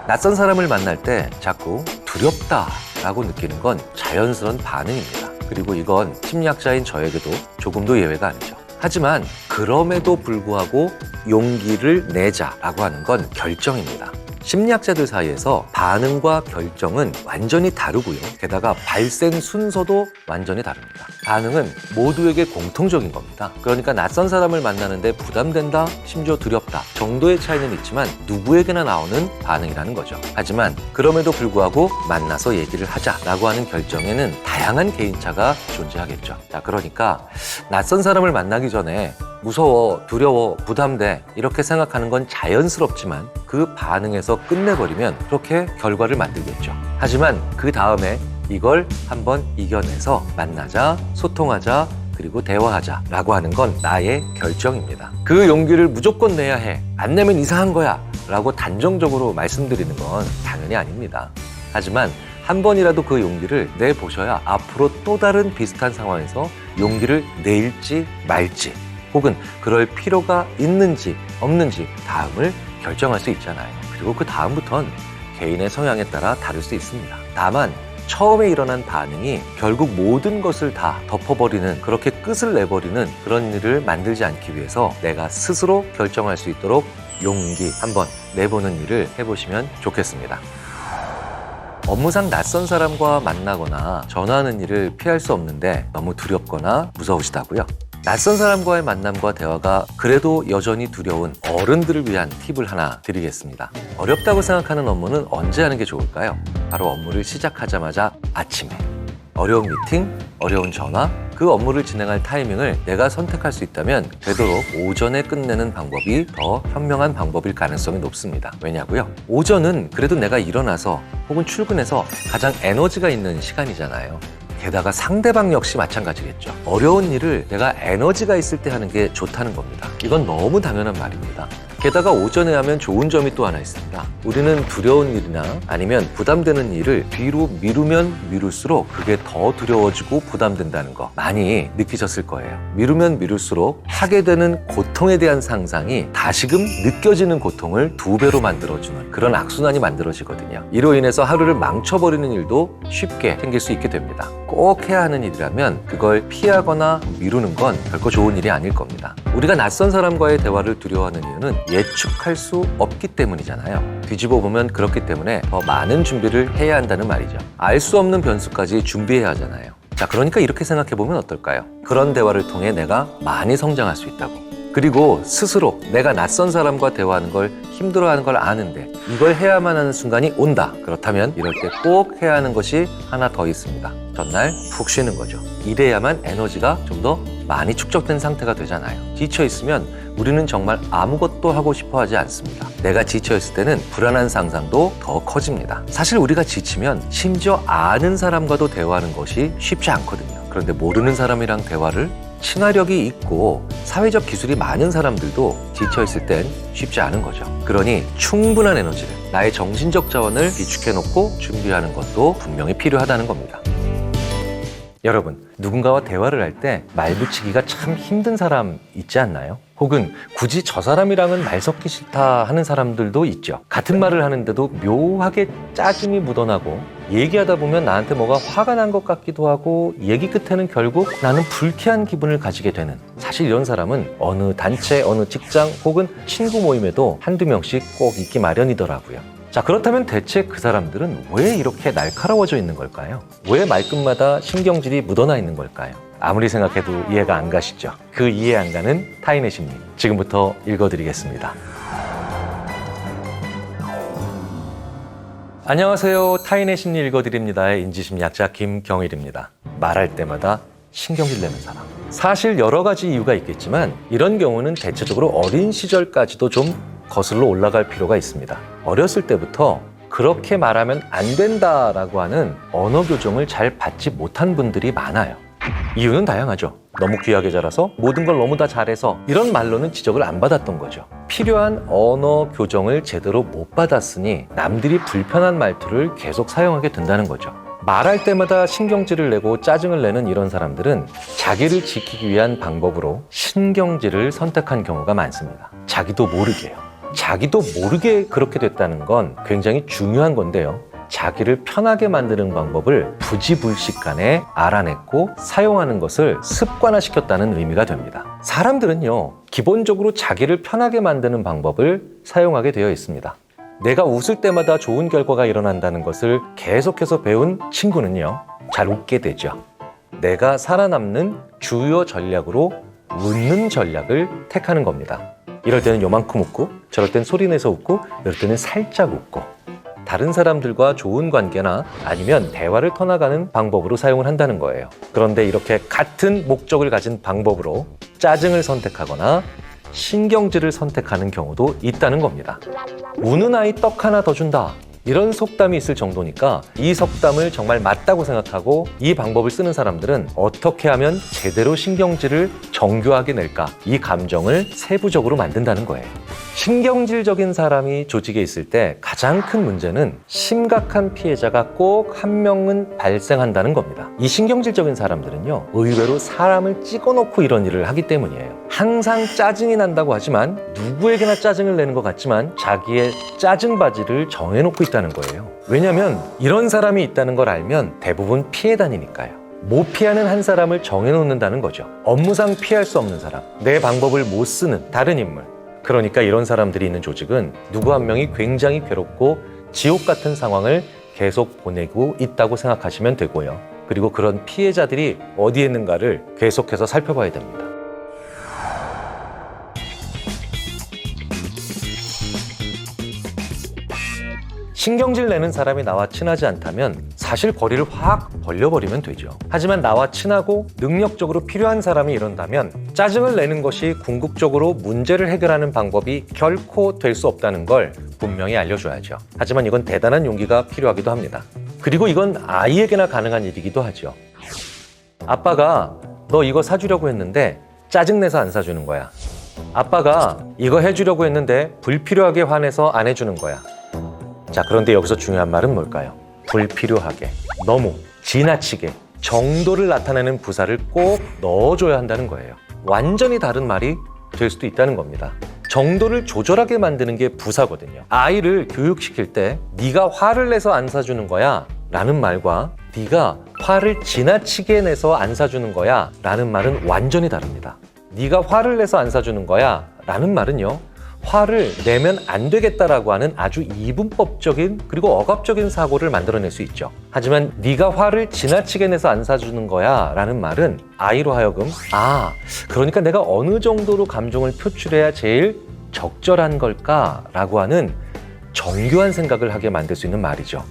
낯선 사람을 만날 때 자꾸 두렵다라고 느끼는 건 자연스러운 반응입니다. 그리고 이건 심리학자인 저에게도 조금도 예외가 아니죠. 하지만 그럼에도 불구하고 용기를 내자라고 하는 건 결정입니다. 심리학자들 사이에서 반응과 결정은 완전히 다르고요. 게다가 발생 순서도 완전히 다릅니다. 반응은 모두에게 공통적인 겁니다. 그러니까 낯선 사람을 만나는데 부담된다, 심지어 두렵다 정도의 차이는 있지만 누구에게나 나오는 반응이라는 거죠. 하지만 그럼에도 불구하고 만나서 얘기를 하자라고 하는 결정에는 다양한 개인차가 존재하겠죠. 자, 그러니까 낯선 사람을 만나기 전에 무서워, 두려워, 부담돼 이렇게 생각하는 건 자연스럽지만 그 반응에서 끝내버리면 그렇게 결과를 만들겠죠. 하지만 그 다음에 이걸 한번 이겨내서 만나자, 소통하자, 그리고 대화하자 라고 하는 건 나의 결정입니다. 그 용기를 무조건 내야 해, 안 내면 이상한 거야 라고 단정적으로 말씀드리는 건 당연히 아닙니다. 하지만 한 번이라도 그 용기를 내보셔야 앞으로 또 다른 비슷한 상황에서 용기를 내일지 말지, 혹은 그럴 필요가 있는지 없는지 다음을 결정할 수 있잖아요. 그리고 그 다음부턴 개인의 성향에 따라 다를 수 있습니다. 다만 처음에 일어난 반응이 결국 모든 것을 다 덮어버리는, 그렇게 끝을 내버리는 그런 일을 만들지 않기 위해서 내가 스스로 결정할 수 있도록 용기 한번 내보는 일을 해보시면 좋겠습니다. 업무상 낯선 사람과 만나거나 전화하는 일을 피할 수 없는데 너무 두렵거나 무서우시다고요? 낯선 사람과의 만남과 대화가 그래도 여전히 두려운 어른들을 위한 팁을 하나 드리겠습니다. 어렵다고 생각하는 업무는 언제 하는 게 좋을까요? 바로 업무를 시작하자마자 아침에. 어려운 미팅, 어려운 전화, 그 업무를 진행할 타이밍을 내가 선택할 수 있다면 되도록 오전에 끝내는 방법이 더 현명한 방법일 가능성이 높습니다. 왜냐고요? 오전은 그래도 내가 일어나서 혹은 출근해서 가장 에너지가 있는 시간이잖아요. 게다가 상대방 역시 마찬가지겠죠. 어려운 일을 내가 에너지가 있을 때 하는 게 좋다는 겁니다. 이건 너무 당연한 말입니다. 게다가 오전에 하면 좋은 점이 또 하나 있습니다. 우리는 두려운 일이나 아니면 부담되는 일을 뒤로 미루면 미룰수록 그게 더 두려워지고 부담된다는 거 많이 느끼셨을 거예요. 미루면 미룰수록 하게 되는 고통에 대한 상상이 다시금 느껴지는 고통을 2배로 만들어주는 그런 악순환이 만들어지거든요. 이로 인해서 하루를 망쳐버리는 일도 쉽게 생길 수 있게 됩니다. 꼭 해야 하는 일이라면 그걸 피하거나 미루는 건 결코 좋은 일이 아닐 겁니다. 우리가 낯선 사람과의 대화를 두려워하는 이유는 예측할 수 없기 때문이잖아요. 뒤집어 보면 그렇기 때문에 더 많은 준비를 해야 한다는 말이죠. 알 수 없는 변수까지 준비해야 하잖아요. 자, 그러니까 이렇게 생각해 보면 어떨까요? 그런 대화를 통해 내가 많이 성장할 수 있다고. 그리고 스스로 내가 낯선 사람과 대화하는 걸 힘들어하는 걸 아는데 이걸 해야만 하는 순간이 온다. 그렇다면 이럴 때 꼭 해야 하는 것이 하나 더 있습니다. 전날 푹 쉬는 거죠. 이래야만 에너지가 좀 더 많이 축적된 상태가 되잖아요. 지쳐 있으면 우리는 정말 아무것도 하고 싶어 하지 않습니다. 내가 지쳐 있을 때는 불안한 상상도 더 커집니다. 사실 우리가 지치면 심지어 아는 사람과도 대화하는 것이 쉽지 않거든요. 그런데 모르는 사람이랑 대화를 친화력이 있고 사회적 기술이 많은 사람들도 지쳐있을 땐 쉽지 않은 거죠. 그러니 충분한 에너지를, 나의 정신적 자원을 비축해놓고 준비하는 것도 분명히 필요하다는 겁니다. 여러분, 누군가와 대화를 할 때 말 붙이기가 참 힘든 사람 있지 않나요? 혹은 굳이 저 사람이랑은 말 섞기 싫다 하는 사람들도 있죠. 같은 말을 하는데도 묘하게 짜증이 묻어나고 얘기하다 보면 나한테 뭐가 화가 난 것 같기도 하고 얘기 끝에는 결국 나는 불쾌한 기분을 가지게 되는, 사실 이런 사람은 어느 단체, 어느 직장 혹은 친구 모임에도 한두 명씩 꼭 있기 마련이더라고요. 자, 그렇다면 대체 그 사람들은 왜 이렇게 날카로워져 있는 걸까요? 왜 말끝마다 신경질이 묻어나 있는 걸까요? 아무리 생각해도 이해가 안 가시죠? 그 이해 안 가는 타인의 심리, 지금부터 읽어드리겠습니다. 안녕하세요. 타인의 심리 읽어드립니다의 인지심리학자 김경일입니다. 말할 때마다 신경질 내는 사람. 사실 여러 가지 이유가 있겠지만 이런 경우는 대체적으로 어린 시절까지도 좀 거슬러 올라갈 필요가 있습니다. 어렸을 때부터 그렇게 말하면 안 된다라고 하는 언어 교정을 잘 받지 못한 분들이 많아요. 이유는 다양하죠. 너무 귀하게 자라서 모든 걸 너무 다 잘해서 이런 말로는 지적을 안 받았던 거죠. 필요한 언어 교정을 제대로 못 받았으니 남들이 불편한 말투를 계속 사용하게 된다는 거죠. 말할 때마다 신경질을 내고 짜증을 내는 이런 사람들은 자기를 지키기 위한 방법으로 신경질을 선택한 경우가 많습니다. 자기도 모르게요. 자기도 모르게 그렇게 됐다는 건 굉장히 중요한 건데요. 자기를 편하게 만드는 방법을 부지불식간에 알아냈고 사용하는 것을 습관화시켰다는 의미가 됩니다. 사람들은요, 기본적으로 자기를 편하게 만드는 방법을 사용하게 되어 있습니다. 내가 웃을 때마다 좋은 결과가 일어난다는 것을 계속해서 배운 친구는요, 잘 웃게 되죠. 내가 살아남는 주요 전략으로 웃는 전략을 택하는 겁니다. 이럴 때는 요만큼 웃고, 저럴 땐 소리내서 웃고, 이럴 때는 살짝 웃고, 다른 사람들과 좋은 관계나 아니면 대화를 터나가는 방법으로 사용을 한다는 거예요. 그런데 이렇게 같은 목적을 가진 방법으로 짜증을 선택하거나 신경질을 선택하는 경우도 있다는 겁니다. 우는 아이 떡 하나 더 준다, 이런 속담이 있을 정도니까 이 속담을 정말 맞다고 생각하고 이 방법을 쓰는 사람들은 어떻게 하면 제대로 신경질을 정교하게 낼까, 이 감정을 세부적으로 만든다는 거예요. 신경질적인 사람이 조직에 있을 때 가장 큰 문제는 심각한 피해자가 꼭 한 명은 발생한다는 겁니다. 이 신경질적인 사람들은요, 의외로 사람을 찍어놓고 이런 일을 하기 때문이에요. 항상 짜증이 난다고 하지만, 누구에게나 짜증을 내는 것 같지만 자기의 짜증바지를 정해놓고 있다는 거예요. 왜냐하면 이런 사람이 있다는 걸 알면 대부분 피해 다니니까요. 못 피하는 한 사람을 정해놓는다는 거죠. 업무상 피할 수 없는 사람, 내 방법을 못 쓰는 다른 인물. 그러니까 이런 사람들이 있는 조직은 누구 한 명이 굉장히 괴롭고 지옥 같은 상황을 계속 보내고 있다고 생각하시면 되고요. 그리고 그런 피해자들이 어디에 있는가를 계속해서 살펴봐야 됩니다. 신경질 내는 사람이 나와 친하지 않다면 사실 거리를 확 벌려버리면 되죠. 하지만 나와 친하고 능력적으로 필요한 사람이 이런다면 짜증을 내는 것이 궁극적으로 문제를 해결하는 방법이 결코 될 수 없다는 걸 분명히 알려줘야죠. 하지만 이건 대단한 용기가 필요하기도 합니다. 그리고 이건 아이에게나 가능한 일이기도 하죠. 아빠가 너 이거 사주려고 했는데 짜증내서 안 사주는 거야. 아빠가 이거 해주려고 했는데 불필요하게 화내서 안 해주는 거야. 자, 그런데 여기서 중요한 말은 뭘까요? 불필요하게, 너무, 지나치게, 정도를 나타내는 부사를 꼭 넣어줘야 한다는 거예요. 완전히 다른 말이 될 수도 있다는 겁니다. 정도를 조절하게 만드는 게 부사거든요. 아이를 교육시킬 때 네가 화를 내서 안 사주는 거야 라는 말과 네가 화를 지나치게 내서 안 사주는 거야 라는 말은 완전히 다릅니다. 네가 화를 내서 안 사주는 거야 라는 말은요, 화를 내면 안 되겠다라고 하는 아주 이분법적인 그리고 억압적인 사고를 만들어낼 수 있죠. 하지만 네가 화를 지나치게 내서 안 사주는 거야 라는 말은 아이로 하여금 그러니까 내가 어느 정도로 감정을 표출해야 제일 적절한 걸까라고 하는 정교한 생각을 하게 만들 수 있는 말이죠.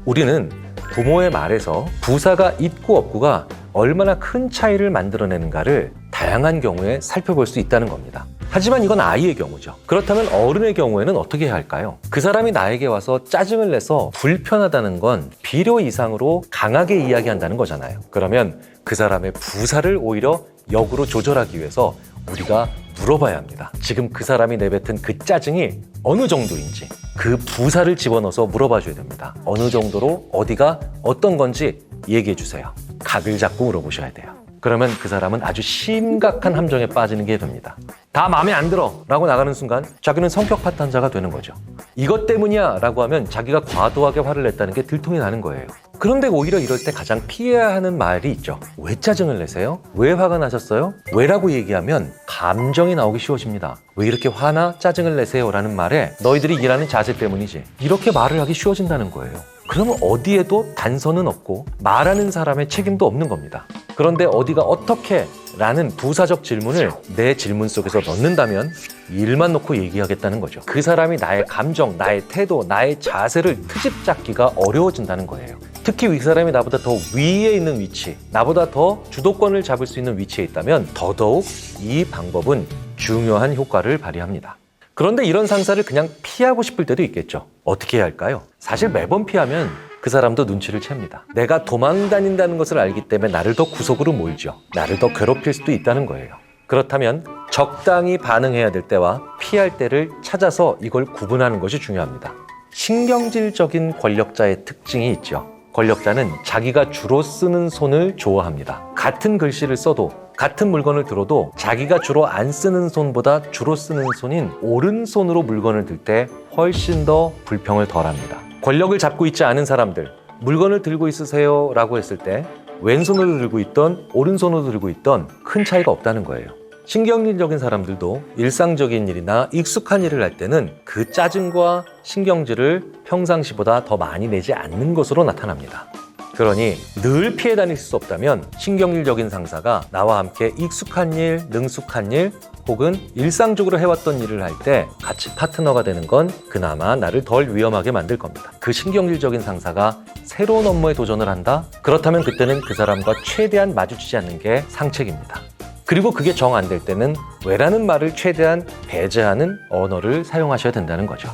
우리는 부모의 말에서 부사가 있고 없고가 얼마나 큰 차이를 만들어내는가를 다양한 경우에 살펴볼 수 있다는 겁니다. 하지만 이건 아이의 경우죠. 그렇다면 어른의 경우에는 어떻게 해야 할까요? 그 사람이 나에게 와서 짜증을 내서 불편하다는 건 필요 이상으로 강하게 이야기한다는 거잖아요. 그러면 그 사람의 부사를 오히려 역으로 조절하기 위해서 우리가 물어봐야 합니다. 지금 그 사람이 내뱉은 그 짜증이 어느 정도인지 그 부사를 집어넣어서 물어봐 줘야 됩니다. 어느 정도로 어디가 어떤 건지 얘기해 주세요. 각을 잡고 물어보셔야 돼요. 그러면 그 사람은 아주 심각한 함정에 빠지는 게 됩니다. 다 마음에 안 들어 라고 나가는 순간 자기는 성격 파탄자가 되는 거죠. 이것 때문이야 라고 하면 자기가 과도하게 화를 냈다는 게 들통이 나는 거예요. 그런데 오히려 이럴 때 가장 피해야 하는 말이 있죠. 왜 짜증을 내세요? 왜 화가 나셨어요? 왜라고 얘기하면 감정이 나오기 쉬워집니다. 왜 이렇게 화나 짜증을 내세요? 라는 말에 너희들이 일하는 자세 때문이지. 이렇게 말을 하기 쉬워진다는 거예요. 그러면 어디에도 단서는 없고 말하는 사람의 책임도 없는 겁니다. 그런데 어디가 어떻게 라는 부사적 질문을 내 질문 속에서 넣는다면 일만 놓고 얘기하겠다는 거죠. 그 사람이 나의 감정, 나의 태도, 나의 자세를 트집 잡기가 어려워진다는 거예요. 특히 이 사람이 나보다 더 위에 있는 위치, 나보다 더 주도권을 잡을 수 있는 위치에 있다면 더더욱 이 방법은 중요한 효과를 발휘합니다. 그런데 이런 상사를 그냥 피하고 싶을 때도 있겠죠. 어떻게 해야 할까요? 사실 매번 피하면 그 사람도 눈치를 챕니다. 내가 도망다닌다는 것을 알기 때문에 나를 더 구석으로 몰죠. 나를 더 괴롭힐 수도 있다는 거예요. 그렇다면 적당히 반응해야 될 때와 피할 때를 찾아서 이걸 구분하는 것이 중요합니다. 신경질적인 권력자의 특징이 있죠. 권력자는 자기가 주로 쓰는 손을 좋아합니다. 같은 글씨를 써도 같은 물건을 들어도 자기가 주로 안 쓰는 손보다 주로 쓰는 손인 오른손으로 물건을 들 때 훨씬 더 불평을 덜합니다. 권력을 잡고 있지 않은 사람들, 물건을 들고 있으세요 라고 했을 때 왼손으로 들고 있던 오른손으로 들고 있던 큰 차이가 없다는 거예요. 신경질적인 사람들도 일상적인 일이나 익숙한 일을 할 때는 그 짜증과 신경질을 평상시보다 더 많이 내지 않는 것으로 나타납니다. 그러니 늘 피해 다닐 수 없다면 신경질적인 상사가 나와 함께 익숙한 일, 능숙한 일 혹은 일상적으로 해왔던 일을 할 때 같이 파트너가 되는 건 그나마 나를 덜 위험하게 만들 겁니다. 그 신경질적인 상사가 새로운 업무에 도전을 한다? 그렇다면 그때는 그 사람과 최대한 마주치지 않는 게 상책입니다. 그리고 그게 정 안 될 때는 왜라는 말을 최대한 배제하는 언어를 사용하셔야 된다는 거죠.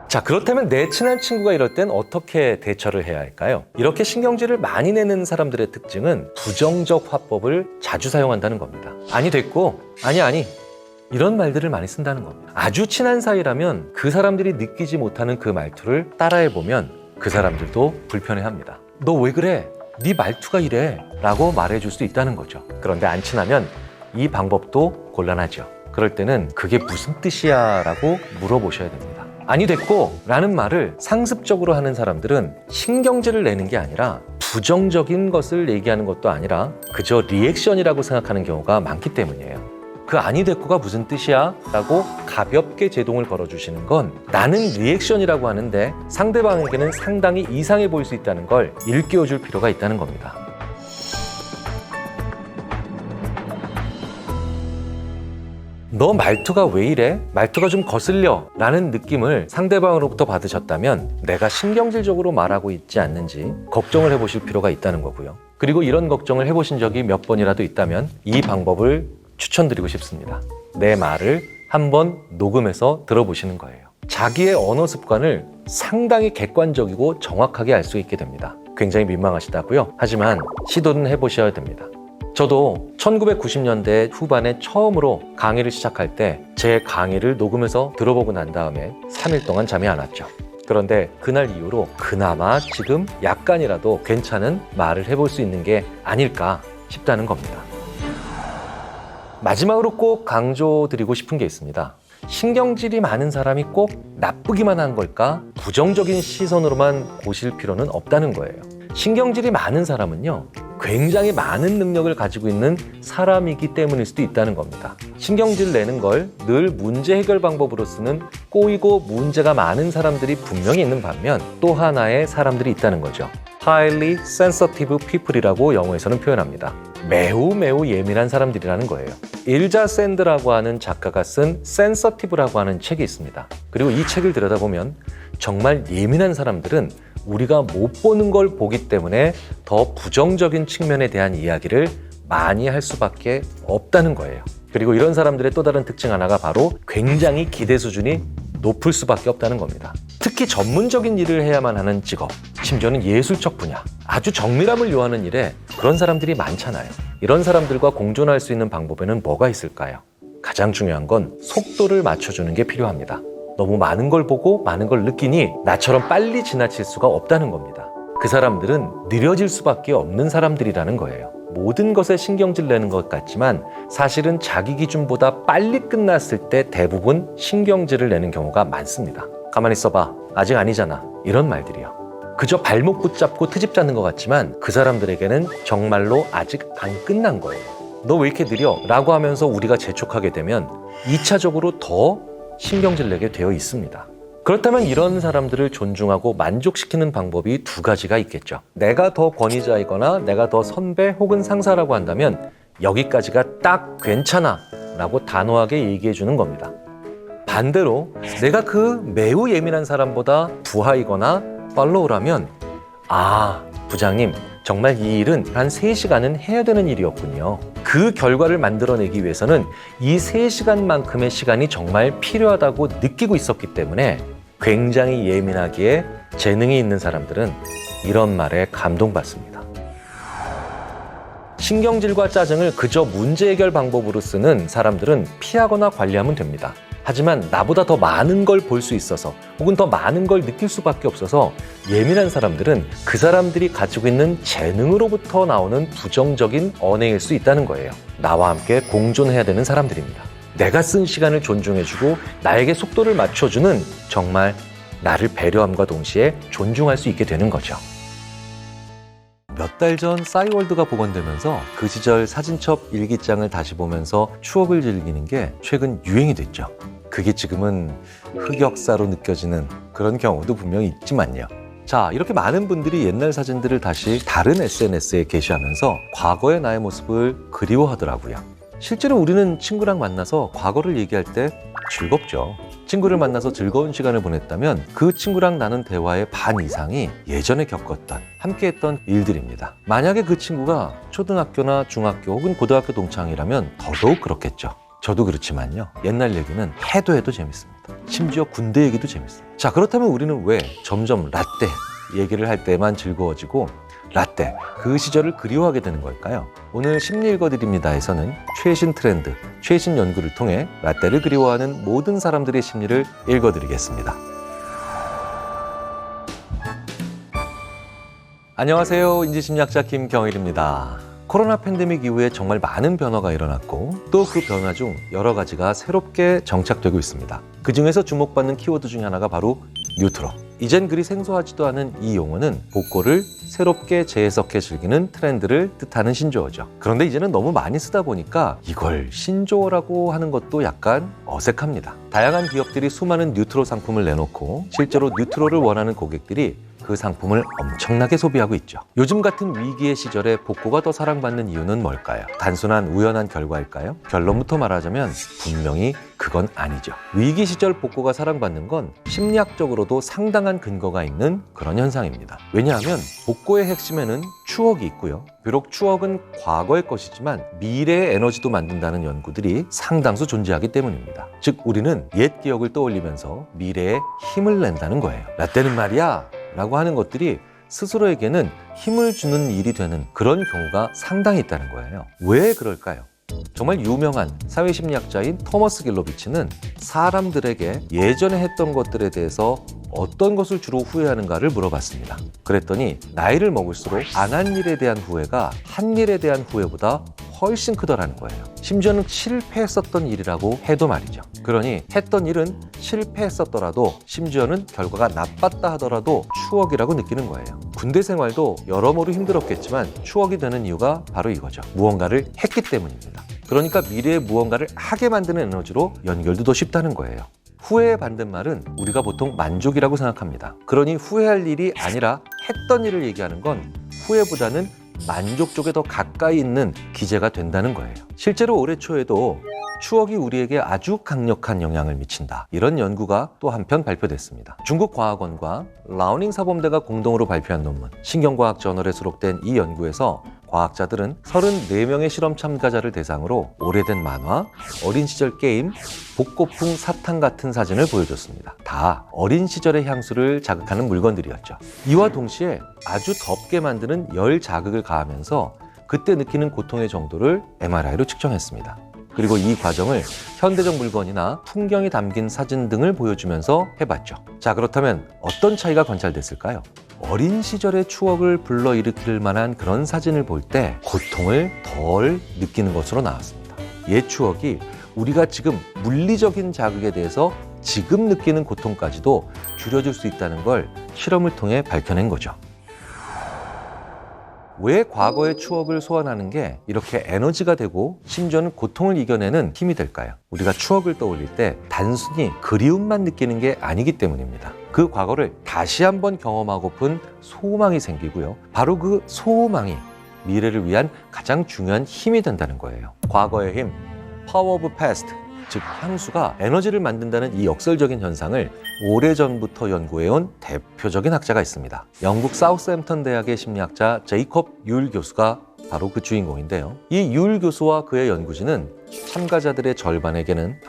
자, 그렇다면 내 친한 친구가 이럴 땐 어떻게 대처를 해야 할까요? 이렇게 신경질을 많이 내는 사람들의 특징은 부정적 화법을 자주 사용한다는 겁니다. 아니 됐고, 아니 이런 말들을 많이 쓴다는 겁니다. 아주 친한 사이라면 그 사람들이 느끼지 못하는 그 말투를 따라해보면 그 사람들도 불편해합니다. 너 왜 그래? 네 말투가 이래 라고 말해줄 수 있다는 거죠. 그런데 안 친하면 이 방법도 곤란하죠. 그럴 때는 그게 무슨 뜻이야 라고 물어보셔야 됩니다. 아니 됐고 라는 말을 상습적으로 하는 사람들은 신경질을 내는 게 아니라 부정적인 것을 얘기하는 것도 아니라 그저 리액션이라고 생각하는 경우가 많기 때문이에요. 그 아니 됐고가 무슨 뜻이야? 라고 가볍게 제동을 걸어주시는 건 나는 리액션이라고 하는데 상대방에게는 상당히 이상해 보일 수 있다는 걸 일깨워줄 필요가 있다는 겁니다. 너 말투가 왜 이래? 말투가 좀 거슬려 라는 느낌을 상대방으로부터 받으셨다면 내가 신경질적으로 말하고 있지 않는지 걱정을 해보실 필요가 있다는 거고요. 그리고 이런 걱정을 해보신 적이 몇 번이라도 있다면 이 방법을 추천드리고 싶습니다. 내 말을 한번 녹음해서 들어보시는 거예요. 자기의 언어 습관을 상당히 객관적이고 정확하게 알 수 있게 됩니다. 굉장히 민망하시다고요? 하지만 시도는 해보셔야 됩니다. 저도 1990년대 후반에 처음으로 강의를 시작할 때 제 강의를 녹음해서 들어보고 난 다음에 3일 동안 잠이 안 왔죠. 그런데 그날 이후로 그나마 지금 약간이라도 괜찮은 말을 해볼 수 있는 게 아닐까 싶다는 겁니다. 마지막으로 꼭 강조드리고 싶은 게 있습니다. 신경질이 많은 사람이 꼭 나쁘기만 한 걸까? 부정적인 시선으로만 보실 필요는 없다는 거예요. 신경질이 많은 사람은요, 굉장히 많은 능력을 가지고 있는 사람이기 때문일 수도 있다는 겁니다. 신경질 내는 걸 늘 문제 해결 방법으로 쓰는 꼬이고 문제가 많은 사람들이 분명히 있는 반면 또 하나의 사람들이 있다는 거죠. Highly sensitive people이라고 영어에서는 표현합니다. 매우 예민한 사람들이라는 거예요. 일자 샌드라고 하는 작가가 쓴 sensitive라고 하는 책이 있습니다. 그리고 이 책을 들여다보면 정말 예민한 사람들은 우리가 못 보는 걸 보기 때문에 더 부정적인 측면에 대한 이야기를 많이 할 수밖에 없다는 거예요. 그리고 이런 사람들의 또 다른 특징 하나가 바로 굉장히 기대 수준이 높을 수밖에 없다는 겁니다. 특히 전문적인 일을 해야만 하는 직업, 심지어는 예술적 분야, 아주 정밀함을 요하는 일에 그런 사람들이 많잖아요. 이런 사람들과 공존할 수 있는 방법에는 뭐가 있을까요? 가장 중요한 건 속도를 맞춰주는 게 필요합니다. 너무 많은 걸 보고 많은 걸 느끼니 나처럼 빨리 지나칠 수가 없다는 겁니다. 그 사람들은 느려질 수밖에 없는 사람들이라는 거예요. 모든 것에 신경질 내는 것 같지만 사실은 자기 기준보다 빨리 끝났을 때 대부분 신경질을 내는 경우가 많습니다. 가만히 있어봐. 아직 아니잖아. 이런 말들이요. 그저 발목 붙잡고 트집 잡는 것 같지만 그 사람들에게는 정말로 아직 안 끝난 거예요. 너 왜 이렇게 느려? 라고 하면서 우리가 재촉하게 되면 2차적으로 더 신경질 내게 되어 있습니다. 그렇다면 이런 사람들을 존중하고 만족시키는 방법이 두 가지가 있겠죠. 내가 더 권위자이거나 내가 더 선배 혹은 상사라고 한다면 여기까지가 딱 괜찮아 라고 단호하게 얘기해 주는 겁니다. 반대로 내가 그 매우 예민한 사람보다 부하이거나 팔로우라면 부장님 정말 이 일은 한 3시간은 해야 되는 일이었군요. 그 결과를 만들어내기 위해서는 이 3시간만큼의 시간이 정말 필요하다고 느끼고 있었기 때문에 굉장히 예민하기에 재능이 있는 사람들은 이런 말에 감동받습니다. 신경질과 짜증을 그저 문제 해결 방법으로 쓰는 사람들은 피하거나 관리하면 됩니다. 하지만 나보다 더 많은 걸 볼 수 있어서 혹은 더 많은 걸 느낄 수밖에 없어서 예민한 사람들은 그 사람들이 가지고 있는 재능으로부터 나오는 부정적인 언행일 수 있다는 거예요. 나와 함께 공존해야 되는 사람들입니다. 내가 쓴 시간을 존중해주고 나에게 속도를 맞춰주는 정말 나를 배려함과 동시에 존중할 수 있게 되는 거죠. 몇 달 전 싸이월드가 복원되면서 그 시절 사진첩 일기장을 다시 보면서 추억을 즐기는 게 최근 유행이 됐죠. 그게 지금은 흑역사로 느껴지는 그런 경우도 분명히 있지만요. 자, 이렇게 많은 분들이 옛날 사진들을 다시 다른 SNS에 게시하면서 과거의 나의 모습을 그리워하더라고요. 실제로 우리는 친구랑 만나서 과거를 얘기할 때 즐겁죠. 친구를 만나서 즐거운 시간을 보냈다면 그 친구랑 나눈 대화의 반 이상이 예전에 겪었던, 함께했던 일들입니다. 만약에 그 친구가 초등학교나 중학교 혹은 고등학교 동창이라면 더더욱 그렇겠죠. 저도 그렇지만요. 옛날 얘기는 해도 재밌습니다. 심지어 군대 얘기도 재밌습니다. 자, 그렇다면 우리는 왜 점점 라떼 얘기를 할 때만 즐거워지고 라떼, 그 시절을 그리워하게 되는 걸까요? 오늘 심리 읽어드립니다에서는 최신 트렌드, 최신 연구를 통해 라떼를 그리워하는 모든 사람들의 심리를 읽어드리겠습니다. 안녕하세요. 인지심리학자 김경일입니다. 코로나 팬데믹 이후에 정말 많은 변화가 일어났고 또 그 변화 중 여러 가지가 새롭게 정착되고 있습니다. 그 중에서 주목받는 키워드 중 하나가 바로 뉴트로. 이젠 그리 생소하지도 않은 이 용어는 복고를 새롭게 재해석해 즐기는 트렌드를 뜻하는 신조어죠. 그런데 이제는 너무 많이 쓰다 보니까 이걸 신조어라고 하는 것도 약간 어색합니다. 다양한 기업들이 수많은 뉴트로 상품을 내놓고 실제로 뉴트로를 원하는 고객들이 그 상품을 엄청나게 소비하고 있죠. 요즘 같은 위기의 시절에 복고가 더 사랑받는 이유는 뭘까요? 단순한 우연한 결과일까요? 결론부터 말하자면 분명히 그건 아니죠. 위기 시절 복고가 사랑받는 건 심리학적으로도 상당한 근거가 있는 그런 현상입니다. 왜냐하면 복고의 핵심에는 추억이 있고요. 비록 추억은 과거의 것이지만 미래의 에너지도 만든다는 연구들이 상당수 존재하기 때문입니다. 즉 우리는 옛 기억을 떠올리면서 미래에 힘을 낸다는 거예요. 라떼는 말이야 라고 하는 것들이 스스로에게는 힘을 주는 일이 되는 그런 경우가 상당히 있다는 거예요. 왜 그럴까요? 정말 유명한 사회심리학자인 토머스 길로비치는 사람들에게 예전에 했던 것들에 대해서 어떤 것을 주로 후회하는가를 물어봤습니다. 그랬더니 나이를 먹을수록 안 한 일에 대한 후회가 한 일에 대한 후회보다 훨씬 크더라는 거예요. 심지어는 실패했었던 일이라고 해도 말이죠. 그러니 했던 일은 실패했었더라도 심지어는 결과가 나빴다 하더라도 추억이라고 느끼는 거예요. 군대 생활도 여러모로 힘들었겠지만 추억이 되는 이유가 바로 이거죠. 무언가를 했기 때문입니다. 그러니까 미래에 무언가를 하게 만드는 에너지로 연결도 더 쉽다는 거예요. 후회의 반대말은 우리가 보통 만족이라고 생각합니다. 그러니 후회할 일이 아니라 했던 일을 얘기하는 건 후회보다는 만족 쪽에 더 가까이 있는 기제가 된다는 거예요. 실제로 올해 초에도 추억이 우리에게 아주 강력한 영향을 미친다. 이런 연구가 또 한편 발표됐습니다. 중국 과학원과 라오닝 사범대가 공동으로 발표한 논문, 신경과학 저널에 수록된 이 연구에서 과학자들은 34명의 실험 참가자를 대상으로 오래된 만화, 어린 시절 게임, 복고풍 사탕 같은 사진을 보여줬습니다. 다 어린 시절의 향수를 자극하는 물건들이었죠. 이와 동시에 아주 덥게 만드는 열 자극을 가하면서 그때 느끼는 고통의 정도를 MRI로 측정했습니다. 그리고 이 과정을 현대적 물건이나 풍경이 담긴 사진 등을 보여주면서 해봤죠. 자, 그렇다면 어떤 차이가 관찰됐을까요? 어린 시절의 추억을 불러일으킬 만한 그런 사진을 볼 때 고통을 덜 느끼는 것으로 나왔습니다. 옛 추억이 우리가 지금 물리적인 자극에 대해서 지금 느끼는 고통까지도 줄여줄 수 있다는 걸 실험을 통해 밝혀낸 거죠. 왜 과거의 추억을 소환하는 게 이렇게 에너지가 되고 심지어는 고통을 이겨내는 힘이 될까요? 우리가 추억을 떠올릴 때 단순히 그리움만 느끼는 게 아니기 때문입니다. 그 과거를 다시 한번 경험하고픈 소망이 생기고요. 바로 그 소망이 미래를 위한 가장 중요한 힘이 된다는 거예요. 과거의 힘, Power of Past, 즉 향수가 에너지를 만든다는 이 역설적인 현상을 오래전부터 연구해온 대표적인 학자가 있습니다. 영국 사우스햄턴 대학의 심리학자 제이콥 율 교수가 바로 그 주인공인데요. 이 율 교수와 그의 연구진은 참가자들의 절반에게는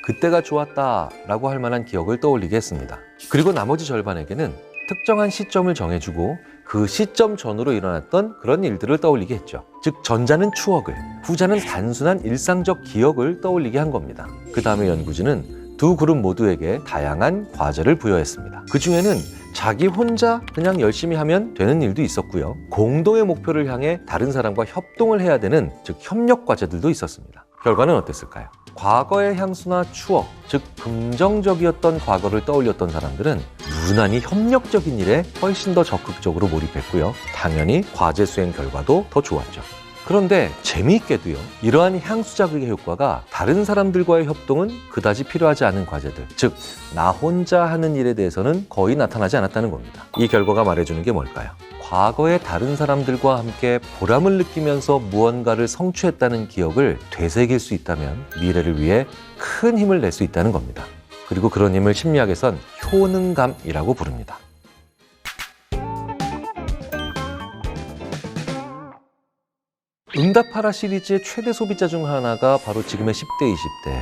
그때가 좋았다 라고 할 만한 기억을 떠올리게 했습니다. 그리고 나머지 절반에게는 특정한 시점을 정해주고 그 시점 전후로 일어났던 그런 일들을 떠올리게 했죠. 즉 전자는 추억을, 후자는 단순한 일상적 기억을 떠올리게 한 겁니다. 그 다음에 연구진은 두 그룹 모두에게 다양한 과제를 부여했습니다. 그 중에는 자기 혼자 그냥 열심히 하면 되는 일도 있었고요. 공동의 목표를 향해 다른 사람과 협동을 해야 되는, 즉 협력 과제들도 있었습니다. 결과는 어땠을까요? 과거의 향수나 추억, 즉 긍정적이었던 과거를 떠올렸던 사람들은 유난히 협력적인 일에 훨씬 더 적극적으로 몰입했고요. 당연히 과제 수행 결과도 더 좋았죠. 그런데 재미있게도요, 이러한 향수 자극의 효과가 다른 사람들과의 협동은 그다지 필요하지 않은 과제들, 즉 나 혼자 하는 일에 대해서는 거의 나타나지 않았다는 겁니다. 이 결과가 말해주는 게 뭘까요? 과거에 다른 사람들과 함께 보람을 느끼면서 무언가를 성취했다는 기억을 되새길 수 있다면 미래를 위해 큰 힘을 낼 수 있다는 겁니다. 그리고 그런 힘을 심리학에선 효능감이라고 부릅니다. 응답하라 시리즈의 최대 소비자 중 하나가 바로 지금의 10대, 20대.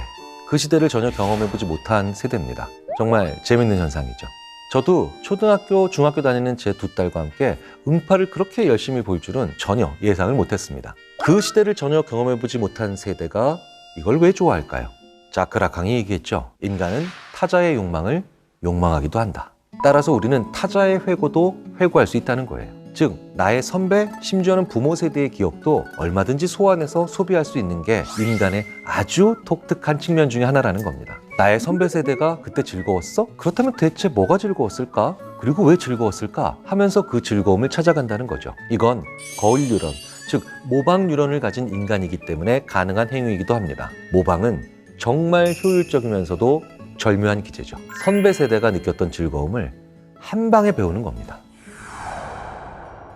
그 시대를 전혀 경험해보지 못한 세대입니다. 정말 재밌는 현상이죠. 저도 초등학교, 중학교 다니는 제 두 딸과 함께 응팔을 그렇게 열심히 볼 줄은 전혀 예상을 못했습니다. 그 시대를 전혀 경험해보지 못한 세대가 이걸 왜 좋아할까요? 자크 라캉이 얘기했죠. 인간은 타자의 욕망을 욕망하기도 한다. 따라서 우리는 타자의 회고도 회고할 수 있다는 거예요. 즉 나의 선배, 심지어는 부모 세대의 기억도 얼마든지 소환해서 소비할 수 있는 게 인간의 아주 독특한 측면 중에 하나라는 겁니다. 나의 선배 세대가 그때 즐거웠어? 그렇다면 대체 뭐가 즐거웠을까? 그리고 왜 즐거웠을까? 하면서 그 즐거움을 찾아간다는 거죠. 이건 거울 뉴런, 즉 모방 뉴런을 가진 인간이기 때문에 가능한 행위이기도 합니다. 모방은 정말 효율적이면서도 절묘한 기제죠. 선배 세대가 느꼈던 즐거움을 한 방에 배우는 겁니다.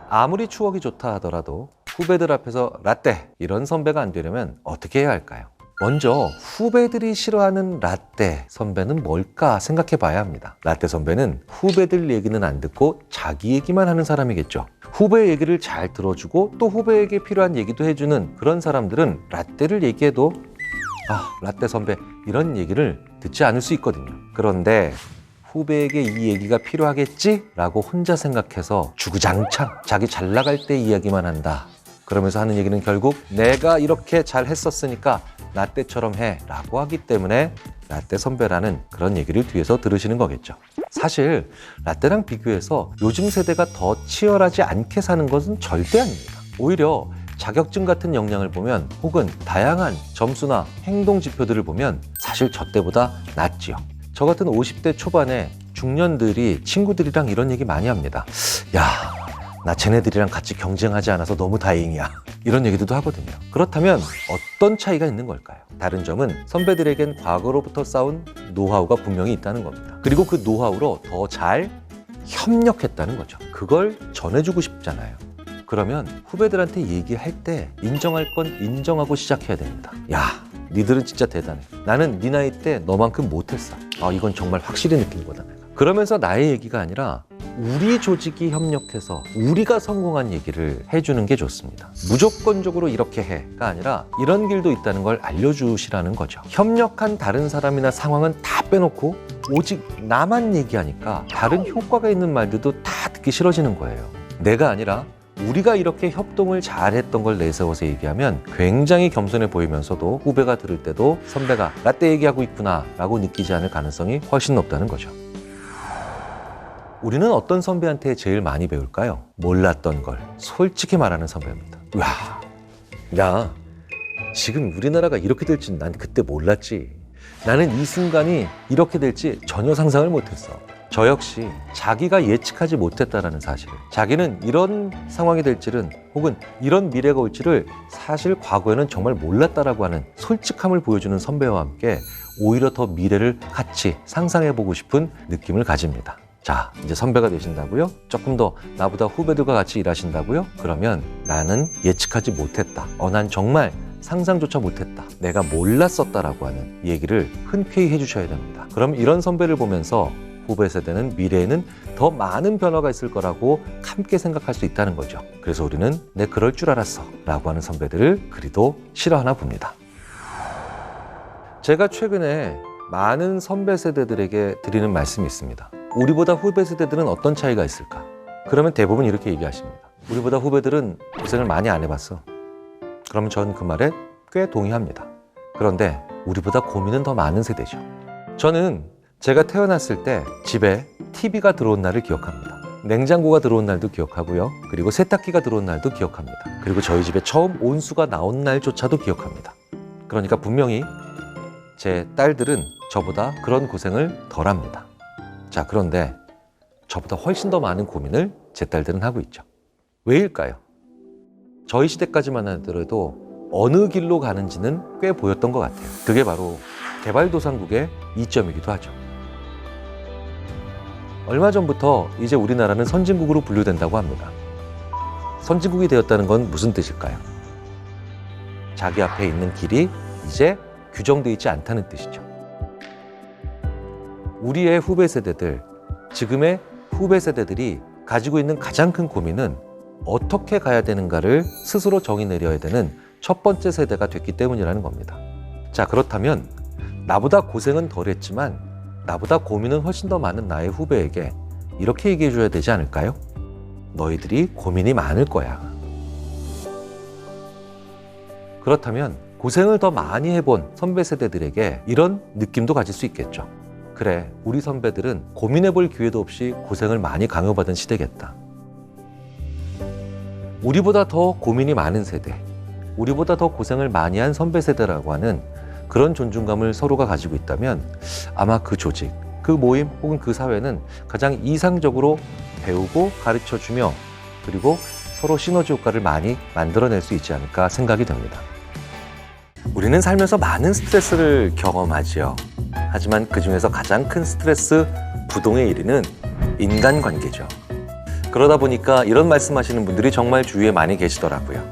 아무리 추억이 좋다 하더라도 후배들 앞에서 라떼 이런 선배가 안 되려면 어떻게 해야 할까요? 먼저 후배들이 싫어하는 라떼 선배는 뭘까 생각해 봐야 합니다. 라떼 선배는 후배들 얘기는 안 듣고 자기 얘기만 하는 사람이겠죠. 후배 얘기를 잘 들어주고 또 후배에게 필요한 얘기도 해주는 그런 사람들은 라떼를 얘기해도 라떼 선배 이런 얘기를 듣지 않을 수 있거든요. 그런데 후배에게 이 얘기가 필요하겠지? 라고 혼자 생각해서 주구장창 자기 잘 나갈 때 이야기만 한다. 그러면서 하는 얘기는 결국 내가 이렇게 잘 했었으니까 라떼처럼 해 라고 하기 때문에 라떼 선배라는 그런 얘기를 뒤에서 들으시는 거겠죠. 사실 라떼랑 비교해서 요즘 세대가 더 치열하지 않게 사는 것은 절대 아닙니다. 오히려 자격증 같은 역량을 보면 혹은 다양한 점수나 행동 지표들을 보면 사실 저 때보다 낫지요. 저 같은 50대 초반에 중년들이 친구들이랑 이런 얘기 많이 합니다. 야, 나 쟤네들이랑 같이 경쟁하지 않아서 너무 다행이야. 이런 얘기도 하거든요. 그렇다면 어떤 차이가 있는 걸까요? 다른 점은 선배들에겐 과거로부터 쌓은 노하우가 분명히 있다는 겁니다. 그리고 그 노하우로 더 잘 협력했다는 거죠. 그걸 전해주고 싶잖아요. 그러면 후배들한테 얘기할 때 인정할 건 인정하고 시작해야 됩니다. 야, 니들은 진짜 대단해. 나는 네 나이 때 너만큼 못했어. 이건 정말 확실히 느낀 거다 내가. 그러면서 나의 얘기가 아니라 우리 조직이 협력해서 우리가 성공한 얘기를 해주는 게 좋습니다. 무조건적으로 이렇게 해가 아니라 이런 길도 있다는 걸 알려주시라는 거죠. 협력한 다른 사람이나 상황은 다 빼놓고 오직 나만 얘기하니까 다른 효과가 있는 말들도 다 듣기 싫어지는 거예요. 내가 아니라 우리가 이렇게 협동을 잘했던 걸 내세워서 얘기하면 굉장히 겸손해 보이면서도 후배가 들을 때도 선배가 라떼 얘기하고 있구나 라고 느끼지 않을 가능성이 훨씬 높다는 거죠. 우리는 어떤 선배한테 제일 많이 배울까요? 몰랐던 걸 솔직히 말하는 선배입니다. 야, 지금 우리나라가 이렇게 될 줄 난 그때 몰랐지. 나는 이 순간이 이렇게 될지 전혀 상상을 못했어. 저 역시 자기가 예측하지 못했다라는 사실을, 자기는 이런 상황이 될지는 혹은 이런 미래가 올지를 사실 과거에는 정말 몰랐다라고 하는 솔직함을 보여주는 선배와 함께 오히려 더 미래를 같이 상상해보고 싶은 느낌을 가집니다. 자, 이제 선배가 되신다고요? 조금 더 나보다 후배들과 같이 일하신다고요? 그러면 나는 예측하지 못했다. 난 정말 상상조차 못했다. 내가 몰랐었다라고 하는 얘기를 흔쾌히 해주셔야 됩니다. 그럼 이런 선배를 보면서 후배 세대는 미래에는 더 많은 변화가 있을 거라고 함께 생각할 수 있다는 거죠. 그래서 우리는 내 그럴 줄 알았어 라고 하는 선배들을 그리도 싫어하나 봅니다. 제가 최근에 많은 선배 세대들에게 드리는 말씀이 있습니다. 우리보다 후배 세대들은 어떤 차이가 있을까? 그러면 대부분 이렇게 얘기하십니다. 우리보다 후배들은 고생을 많이 안 해봤어. 그러면 전 그 말에 꽤 동의합니다. 그런데 우리보다 고민은 더 많은 세대죠. 저는 제가 태어났을 때 집에 TV가 들어온 날을 기억합니다. 냉장고가 들어온 날도 기억하고요. 그리고 세탁기가 들어온 날도 기억합니다. 그리고 저희 집에 처음 온수가 나온 날조차도 기억합니다. 그러니까 분명히 제 딸들은 저보다 그런 고생을 덜 합니다. 자, 그런데 저보다 훨씬 더 많은 고민을 제 딸들은 하고 있죠. 왜일까요? 저희 시대까지만 하더라도 어느 길로 가는지는 꽤 보였던 것 같아요. 그게 바로 개발도상국의 이점이기도 하죠. 얼마 전부터 이제 우리나라는 선진국으로 분류된다고 합니다. 선진국이 되었다는 건 무슨 뜻일까요? 자기 앞에 있는 길이 이제 규정되어 있지 않다는 뜻이죠. 우리의 후배 세대들, 지금의 후배 세대들이 가지고 있는 가장 큰 고민은 어떻게 가야 되는가를 스스로 정의 내려야 되는 첫 번째 세대가 됐기 때문이라는 겁니다. 자, 그렇다면 나보다 고생은 덜 했지만 나보다 고민은 훨씬 더 많은 나의 후배에게 이렇게 얘기해 줘야 되지 않을까요? 너희들이 고민이 많을 거야. 그렇다면 고생을 더 많이 해본 선배 세대들에게 이런 느낌도 가질 수 있겠죠. 그래, 우리 선배들은 고민해볼 기회도 없이 고생을 많이 강요받은 시대겠다. 우리보다 더 고민이 많은 세대, 우리보다 더 고생을 많이 한 선배 세대라고 하는 그런 존중감을 서로가 가지고 있다면 아마 그 조직, 그 모임 혹은 그 사회는 가장 이상적으로 배우고 가르쳐주며 그리고 서로 시너지 효과를 많이 만들어낼 수 있지 않을까 생각이 됩니다. 우리는 살면서 많은 스트레스를 경험하지요. 하지만 그 중에서 가장 큰 스트레스 부동의 1위는 인간관계죠. 그러다 보니까 이런 말씀하시는 분들이 정말 주위에 많이 계시더라고요.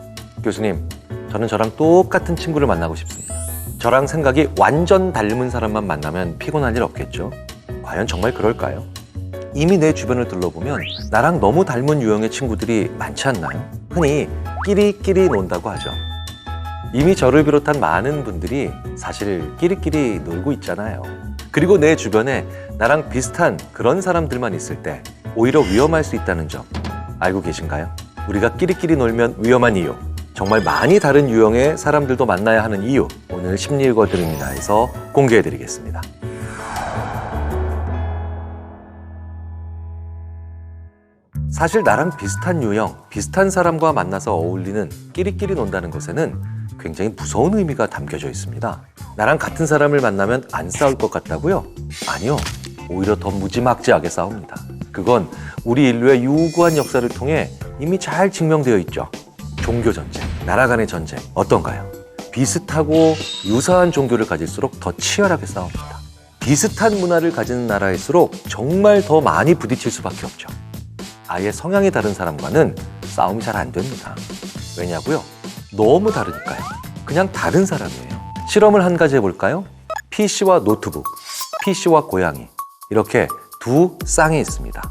교수님, 저는 저랑 똑같은 친구를 만나고 싶습니다. 저랑 생각이 완전 닮은 사람만 만나면 피곤할 일 없겠죠? 과연 정말 그럴까요? 이미 내 주변을 둘러보면 나랑 너무 닮은 유형의 친구들이 많지 않나요? 흔히 끼리끼리 논다고 하죠. 이미 저를 비롯한 많은 분들이 사실 끼리끼리 놀고 있잖아요. 그리고 내 주변에 나랑 비슷한 그런 사람들만 있을 때 오히려 위험할 수 있다는 점 알고 계신가요? 우리가 끼리끼리 놀면 위험한 이유, 정말 많이 다른 유형의 사람들도 만나야 하는 이유, 오늘 심리 읽어드립니다에서 공개해드리겠습니다. 사실 나랑 비슷한 유형, 비슷한 사람과 만나서 어울리는 끼리끼리 논다는 것에는 굉장히 무서운 의미가 담겨져 있습니다. 나랑 같은 사람을 만나면 안 싸울 것 같다고요? 아니요. 오히려 더 무지막지하게 싸웁니다. 그건 우리 인류의 유구한 역사를 통해 이미 잘 증명되어 있죠. 종교 전쟁. 나라 간의 전쟁 어떤가요? 비슷하고 유사한 종교를 가질수록 더 치열하게 싸웁니다. 비슷한 문화를 가진 나라일수록 정말 더 많이 부딪힐 수밖에 없죠. 아예 성향이 다른 사람과는 싸움이 잘 안 됩니다. 왜냐고요? 너무 다르니까요. 그냥 다른 사람이에요. 실험을 한 가지 해볼까요? PC와 노트북, PC와 고양이 이렇게 두 쌍이 있습니다.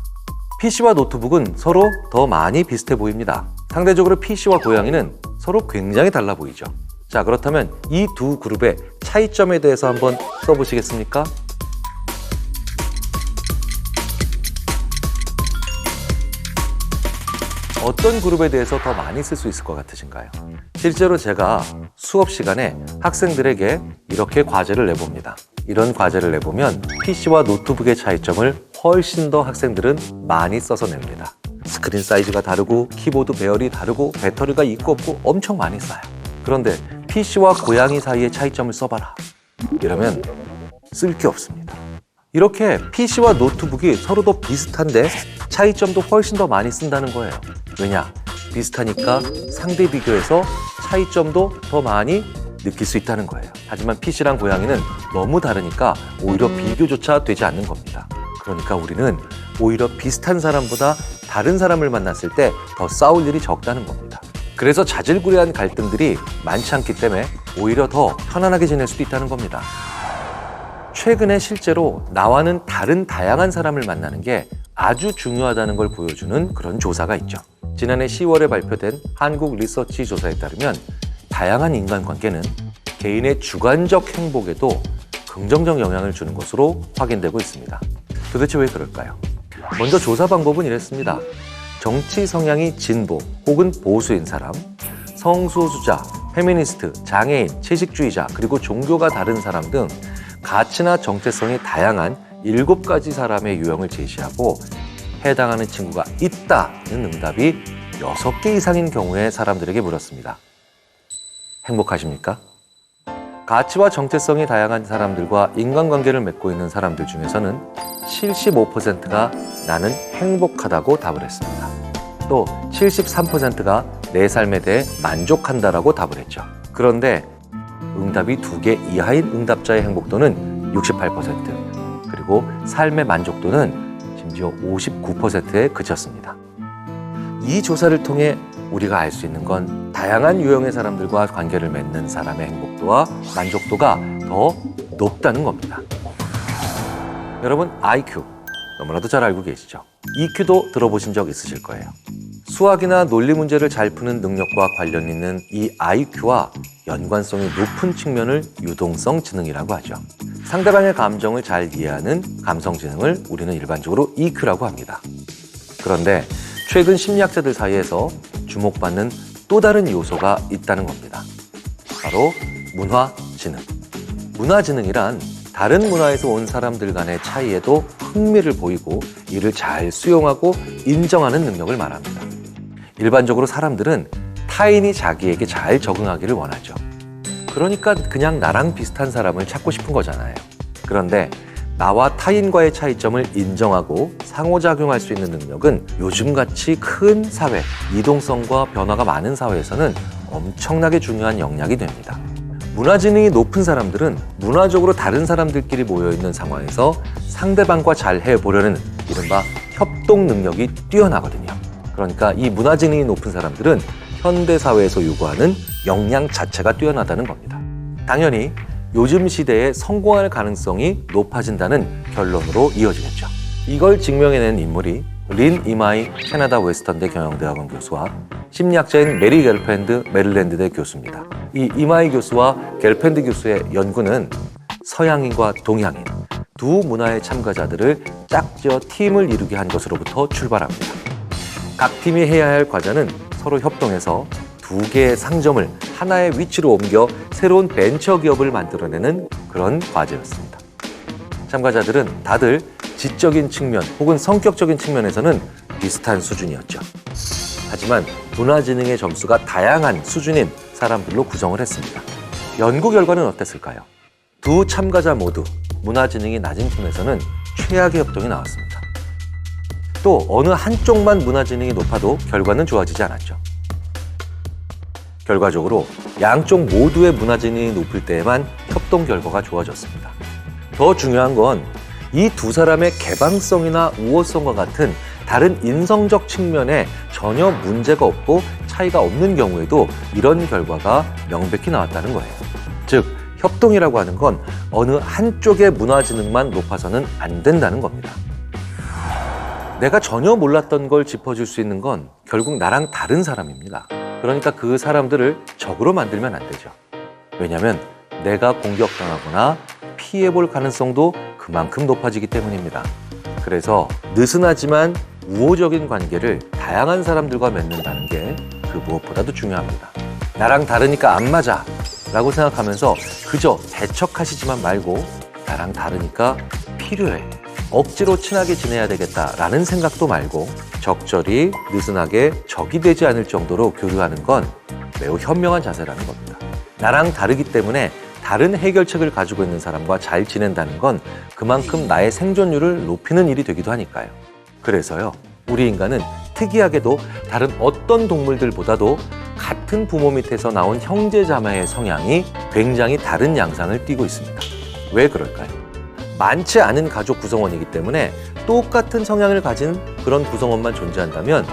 PC와 노트북은 서로 더 많이 비슷해 보입니다. 상대적으로 PC와 고양이는 서로 굉장히 달라 보이죠. 자, 그렇다면 이 두 그룹의 차이점에 대해서 한번 써보시겠습니까? 어떤 그룹에 대해서 더 많이 쓸 수 있을 것 같으신가요? 실제로 제가 수업 시간에 학생들에게 이렇게 과제를 내봅니다. 이런 과제를 내보면 PC와 노트북의 차이점을 훨씬 더 학생들은 많이 써서 냅니다. 스크린 사이즈가 다르고 키보드 배열이 다르고 배터리가 있고 없고 엄청 많이 쌓여요. 그런데 PC와 고양이 사이의 차이점을 써봐라. 이러면 쓸 게 없습니다. 이렇게 PC와 노트북이 서로 더 비슷한데 차이점도 훨씬 더 많이 쓴다는 거예요. 왜냐? 비슷하니까 상대 비교해서 차이점도 더 많이 느낄 수 있다는 거예요. 하지만 PC랑 고양이는 너무 다르니까 오히려 비교조차 되지 않는 겁니다. 그러니까 우리는 오히려 비슷한 사람보다 다른 사람을 만났을 때 더 싸울 일이 적다는 겁니다. 그래서 자질구레한 갈등들이 많지 않기 때문에 오히려 더 편안하게 지낼 수도 있다는 겁니다. 최근에 실제로 나와는 다른 다양한 사람을 만나는 게 아주 중요하다는 걸 보여주는 그런 조사가 있죠. 지난해 10월에 발표된 한국 리서치 조사에 따르면 다양한 인간관계는 개인의 주관적 행복에도 긍정적 영향을 주는 것으로 확인되고 있습니다. 도대체 왜 그럴까요? 먼저 조사 방법은 이랬습니다. 정치 성향이 진보 혹은 보수인 사람, 성소수자, 페미니스트, 장애인, 채식주의자, 그리고 종교가 다른 사람 등 가치나 정체성이 다양한 7가지 사람의 유형을 제시하고 해당하는 친구가 있다는 응답이 6개 이상인 경우에 사람들에게 물었습니다. 행복하십니까? 가치와 정체성이 다양한 사람들과 인간관계를 맺고 있는 사람들 중에서는 75%가 나는 행복하다고 답을 했습니다. 또 73%가 내 삶에 대해 만족한다라고 답을 했죠. 그런데 응답이 2개 이하인 응답자의 행복도는 68%, 그리고 삶의 만족도는 심지어 59%에 그쳤습니다. 이 조사를 통해 우리가 알 수 있는 건 다양한 유형의 사람들과 관계를 맺는 사람의 행복도와 만족도가 더 높다는 겁니다. 여러분, IQ 너무나도 잘 알고 계시죠? EQ도 들어보신 적 있으실 거예요. 수학이나 논리 문제를 잘 푸는 능력과 관련 있는 이 IQ와 연관성이 높은 측면을 유동성 지능이라고 하죠. 상대방의 감정을 잘 이해하는 감성 지능을 우리는 일반적으로 EQ라고 합니다. 그런데 최근 심리학자들 사이에서 주목받는 또 다른 요소가 있다는 겁니다. 바로 문화 지능. 문화 지능이란 다른 문화에서 온 사람들 간의 차이에도 흥미를 보이고 이를 잘 수용하고 인정하는 능력을 말합니다. 일반적으로 사람들은 타인이 자기에게 잘 적응하기를 원하죠. 그러니까 그냥 나랑 비슷한 사람을 찾고 싶은 거잖아요. 그런데 나와 타인과의 차이점을 인정하고 상호작용할 수 있는 능력은 요즘같이 큰 사회, 이동성과 변화가 많은 사회에서는 엄청나게 중요한 역량이 됩니다. 문화지능이 높은 사람들은 문화적으로 다른 사람들끼리 모여있는 상황에서 상대방과 잘 해보려는 이른바 협동 능력이 뛰어나거든요. 그러니까 이 문화지능이 높은 사람들은 현대사회에서 요구하는 역량 자체가 뛰어나다는 겁니다. 당연히 요즘 시대에 성공할 가능성이 높아진다는 결론으로 이어지겠죠. 이걸 증명해낸 인물이 린 이마이 캐나다 웨스턴대 경영대학원 교수와 심리학자인 메리 겔펜드 메릴랜드대 교수입니다. 이 이마이 교수와 겔펜드 교수의 연구는 서양인과 동양인 두 문화의 참가자들을 짝지어 팀을 이루게 한 것으로부터 출발합니다. 각 팀이 해야 할 과제는 서로 협동해서 2개의 상점을 하나의 위치로 옮겨 새로운 벤처 기업을 만들어내는 그런 과제였습니다. 참가자들은 다들 지적인 측면 혹은 성격적인 측면에서는 비슷한 수준이었죠. 하지만 문화지능의 점수가 다양한 수준인 사람들로 구성을 했습니다. 연구 결과는 어땠을까요? 두 참가자 모두 문화지능이 낮은 팀에서는 최악의 협동이 나왔습니다. 또 어느 한쪽만 문화지능이 높아도 결과는 좋아지지 않았죠. 결과적으로 양쪽 모두의 문화진이 높을 때에만 협동 결과가 좋아졌습니다. 더 중요한 건 이 두 사람의 개방성이나 우호성과 같은 다른 인성적 측면에 전혀 문제가 없고 차이가 없는 경우에도 이런 결과가 명백히 나왔다는 거예요. 즉, 협동이라고 하는 건 어느 한쪽의 문화지능만 높아서는 안 된다는 겁니다. 내가 전혀 몰랐던 걸 짚어줄 수 있는 건 결국 나랑 다른 사람입니다. 그러니까 그 사람들을 적으로 만들면 안 되죠. 왜냐하면 내가 공격당하거나 피해볼 가능성도 그만큼 높아지기 때문입니다. 그래서 느슨하지만 우호적인 관계를 다양한 사람들과 맺는다는 게 그 무엇보다도 중요합니다. 나랑 다르니까 안 맞아 라고 생각하면서 그저 배척하시지만 말고 나랑 다르니까 필요해, 억지로 친하게 지내야 되겠다라는 생각도 말고 적절히 느슨하게 적이 되지 않을 정도로 교류하는 건 매우 현명한 자세라는 겁니다. 나랑 다르기 때문에 다른 해결책을 가지고 있는 사람과 잘 지낸다는 건 그만큼 나의 생존율을 높이는 일이 되기도 하니까요. 그래서요, 우리 인간은 특이하게도 다른 어떤 동물들보다도 같은 부모 밑에서 나온 형제자매의 성향이 굉장히 다른 양상을 띠고 있습니다. 왜 그럴까요? 많지 않은 가족 구성원이기 때문에 똑같은 성향을 가진 그런 구성원만 존재한다면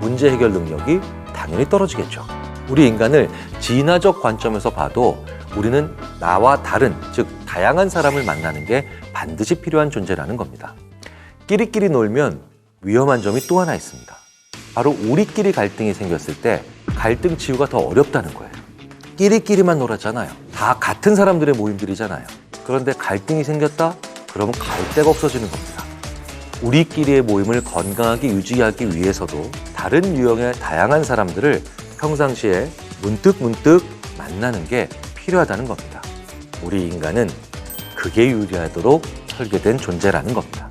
문제 해결 능력이 당연히 떨어지겠죠. 우리 인간을 진화적 관점에서 봐도 우리는 나와 다른, 즉 다양한 사람을 만나는 게 반드시 필요한 존재라는 겁니다. 끼리끼리 놀면 위험한 점이 또 하나 있습니다. 바로 우리끼리 갈등이 생겼을 때 갈등 치유가 더 어렵다는 거예요. 끼리끼리만 놀았잖아요. 다 같은 사람들의 모임들이잖아요. 그런데 갈등이 생겼다? 그러면 갈 데가 없어지는 겁니다. 우리끼리의 모임을 건강하게 유지하기 위해서도 다른 유형의 다양한 사람들을 평상시에 문득문득 만나는 게 필요하다는 겁니다. 우리 인간은 그게 유리하도록 설계된 존재라는 겁니다.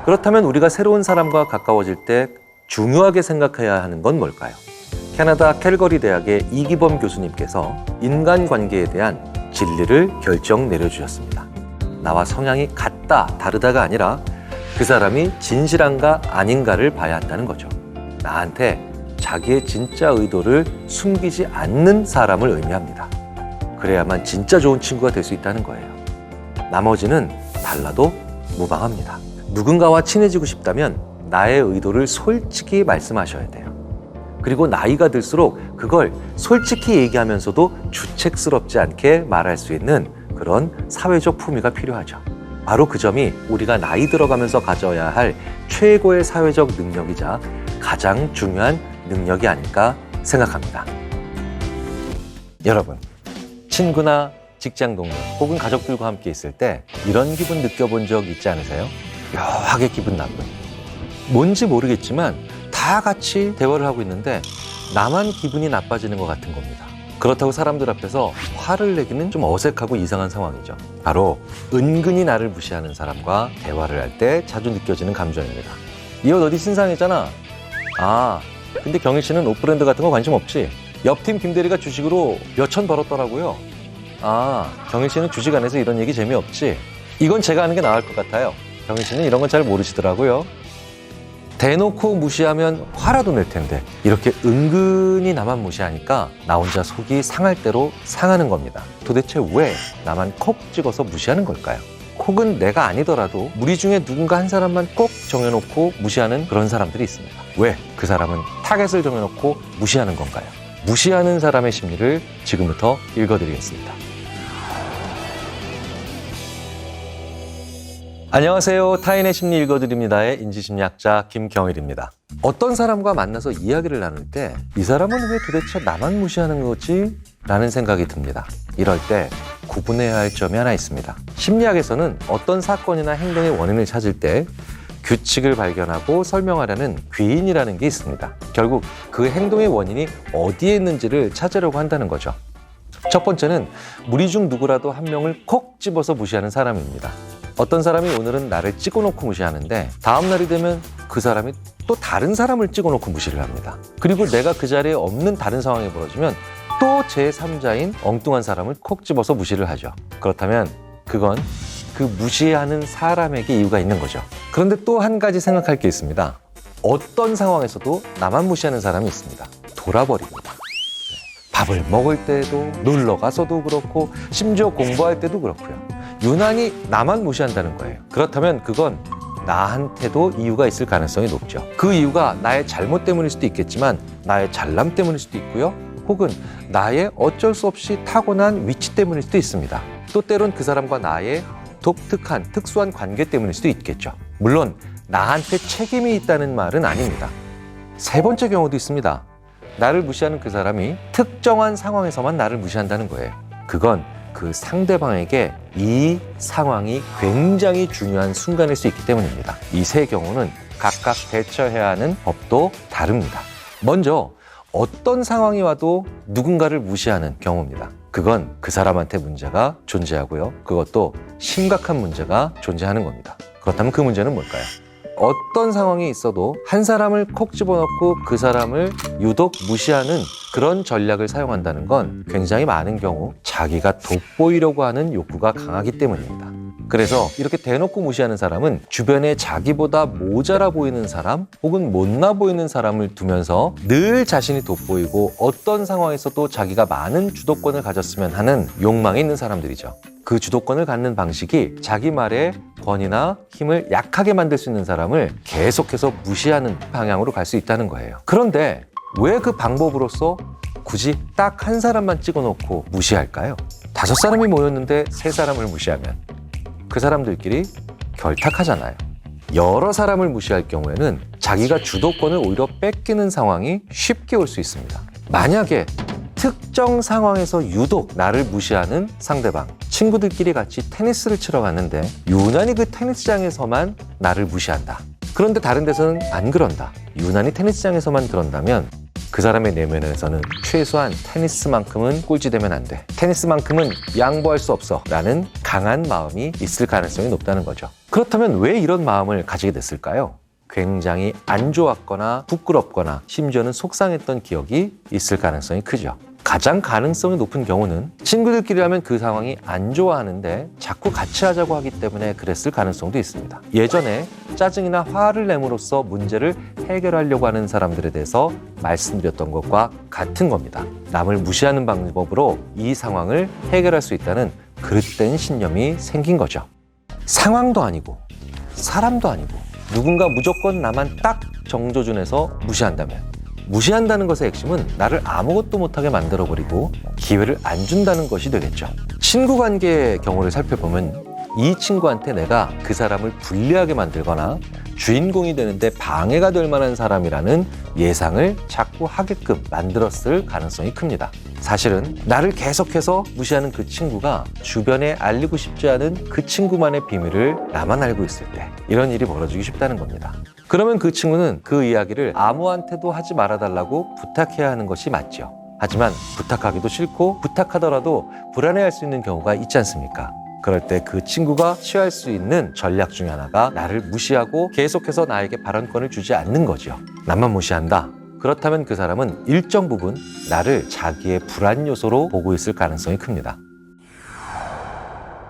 그렇다면 우리가 새로운 사람과 가까워질 때 중요하게 생각해야 하는 건 뭘까요? 캐나다 캘거리 대학의 이기범 교수님께서 인간관계에 대한 진리를 결정 내려주셨습니다. 나와 성향이 같다, 다르다가 아니라 그 사람이 진실한가 아닌가를 봐야 한다는 거죠. 나한테 자기의 진짜 의도를 숨기지 않는 사람을 의미합니다. 그래야만 진짜 좋은 친구가 될 수 있다는 거예요. 나머지는 달라도 무방합니다. 누군가와 친해지고 싶다면 나의 의도를 솔직히 말씀하셔야 돼요. 그리고 나이가 들수록 그걸 솔직히 얘기하면서도 주책스럽지 않게 말할 수 있는 그런 사회적 품위가 필요하죠. 바로 그 점이 우리가 나이 들어가면서 가져야 할 최고의 사회적 능력이자 가장 중요한 능력이 아닐까 생각합니다. 여러분, 친구나 직장 동료 혹은 가족들과 함께 있을 때 이런 기분 느껴본 적 있지 않으세요? 묘하게 기분 나쁜. 뭔지 모르겠지만 다 같이 대화를 하고 있는데 나만 기분이 나빠지는 것 같은 겁니다. 그렇다고 사람들 앞에서 화를 내기는 좀 어색하고 이상한 상황이죠. 바로 은근히 나를 무시하는 사람과 대화를 할 때 자주 느껴지는 감정입니다. 이 옷 어디 신상했잖아. 아, 근데 경일 씨는 옷 브랜드 같은 거 관심 없지? 옆팀 김대리가 주식으로 몇천 벌었더라고요. 아, 경일 씨는 주식 안 해서 이런 얘기 재미없지? 이건 제가 하는 게 나을 것 같아요. 경일 씨는 이런 건 잘 모르시더라고요. 대놓고 무시하면 화라도 낼 텐데 이렇게 은근히 나만 무시하니까 나 혼자 속이 상할 대로 상하는 겁니다. 도대체 왜 나만 콕 찍어서 무시하는 걸까요? 콕은 내가 아니더라도 우리 중에 누군가 한 사람만 꼭 정해놓고 무시하는 그런 사람들이 있습니다. 왜 그 사람은 타겟을 정해놓고 무시하는 건가요? 무시하는 사람의 심리를 지금부터 읽어드리겠습니다. 안녕하세요. 타인의 심리 읽어드립니다의 인지심리학자 김경일입니다. 어떤 사람과 만나서 이야기를 나눌 때 이 사람은 왜 도대체 나만 무시하는 거지? 라는 생각이 듭니다. 이럴 때 구분해야 할 점이 하나 있습니다. 심리학에서는 어떤 사건이나 행동의 원인을 찾을 때 규칙을 발견하고 설명하려는 귀인이라는 게 있습니다. 결국 그 행동의 원인이 어디에 있는지를 찾으려고 한다는 거죠. 첫 번째는 무리 중 누구라도 한 명을 콕 집어서 무시하는 사람입니다. 어떤 사람이 오늘은 나를 찍어놓고 무시하는데 다음 날이 되면 그 사람이 또 다른 사람을 찍어놓고 무시를 합니다. 그리고 내가 그 자리에 없는 다른 상황이 벌어지면 또 제3자인 엉뚱한 사람을 콕 집어서 무시를 하죠. 그렇다면 그건 그 무시하는 사람에게 이유가 있는 거죠. 그런데 또 한 가지 생각할 게 있습니다. 어떤 상황에서도 나만 무시하는 사람이 있습니다. 돌아버립니다. 밥을 먹을 때도, 놀러 가서도 그렇고, 심지어 공부할 때도 그렇고요. 유난히 나만 무시한다는 거예요. 그렇다면 그건 나한테도 이유가 있을 가능성이 높죠. 그 이유가 나의 잘못 때문일 수도 있겠지만 나의 잘남 때문일 수도 있고요. 혹은 나의 어쩔 수 없이 타고난 위치 때문일 수도 있습니다. 또 때론 그 사람과 나의 독특한, 특수한 관계 때문일 수도 있겠죠. 물론 나한테 책임이 있다는 말은 아닙니다. 세 번째 경우도 있습니다. 나를 무시하는 그 사람이 특정한 상황에서만 나를 무시한다는 거예요. 그건 그 상대방에게 이 상황이 굉장히 중요한 순간일 수 있기 때문입니다. 이 세 경우는 각각 대처해야 하는 법도 다릅니다. 먼저 어떤 상황이 와도 누군가를 무시하는 경우입니다. 그건 그 사람한테 문제가 존재하고요. 그것도 심각한 문제가 존재하는 겁니다. 그렇다면 그 문제는 뭘까요? 어떤 상황이 있어도 한 사람을 콕 집어넣고 그 사람을 유독 무시하는 그런 전략을 사용한다는 건 굉장히 많은 경우 자기가 돋보이려고 하는 욕구가 강하기 때문입니다. 그래서 이렇게 대놓고 무시하는 사람은 주변에 자기보다 모자라 보이는 사람 혹은 못나 보이는 사람을 두면서 늘 자신이 돋보이고 어떤 상황에서도 자기가 많은 주도권을 가졌으면 하는 욕망이 있는 사람들이죠. 그 주도권을 갖는 방식이 자기 말에 권위나 힘을 약하게 만들 수 있는 사람을 계속해서 무시하는 방향으로 갈 수 있다는 거예요. 그런데 왜 그 방법으로서 굳이 딱 한 사람만 찍어놓고 무시할까요? 5사람이 모였는데 3사람을 무시하면 그 사람들끼리 결탁하잖아요. 여러 사람을 무시할 경우에는 자기가 주도권을 오히려 뺏기는 상황이 쉽게 올 수 있습니다. 만약에 특정 상황에서 유독 나를 무시하는 상대방, 친구들끼리 같이 테니스를 치러 갔는데 유난히 그 테니스장에서만 나를 무시한다. 그런데 다른 데서는 안 그런다. 유난히 테니스장에서만 그런다면 그 사람의 내면에서는 최소한 테니스만큼은 꼴찌되면 안 돼. 테니스만큼은 양보할 수 없어. 라는 강한 마음이 있을 가능성이 높다는 거죠. 그렇다면 왜 이런 마음을 가지게 됐을까요? 굉장히 안 좋았거나 부끄럽거나 심지어는 속상했던 기억이 있을 가능성이 크죠. 가장 가능성이 높은 경우는 친구들끼리라면 그 상황이 안 좋아하는데 자꾸 같이 하자고 하기 때문에 그랬을 가능성도 있습니다. 예전에 짜증이나 화를 내므로써 문제를 해결하려고 하는 사람들에 대해서 말씀드렸던 것과 같은 겁니다. 남을 무시하는 방법으로 이 상황을 해결할 수 있다는 그릇된 신념이 생긴 거죠. 상황도 아니고 사람도 아니고 누군가 무조건 나만 딱 정조준해서 무시한다면 무시한다는 것의 핵심은 나를 아무것도 못하게 만들어버리고 기회를 안 준다는 것이 되겠죠. 친구 관계의 경우를 살펴보면 이 친구한테 내가 그 사람을 불리하게 만들거나 주인공이 되는데 방해가 될 만한 사람이라는 예상을 자꾸 하게끔 만들었을 가능성이 큽니다. 사실은 나를 계속해서 무시하는 그 친구가 주변에 알리고 싶지 않은 그 친구만의 비밀을 나만 알고 있을 때 이런 일이 벌어지기 쉽다는 겁니다. 그러면 그 친구는 그 이야기를 아무한테도 하지 말아달라고 부탁해야 하는 것이 맞죠. 하지만 부탁하기도 싫고 부탁하더라도 불안해할 수 있는 경우가 있지 않습니까? 그럴 때 그 친구가 취할 수 있는 전략 중에 하나가 나를 무시하고 계속해서 나에게 발언권을 주지 않는 거죠. 나만 무시한다. 그렇다면 그 사람은 일정 부분 나를 자기의 불안 요소로 보고 있을 가능성이 큽니다.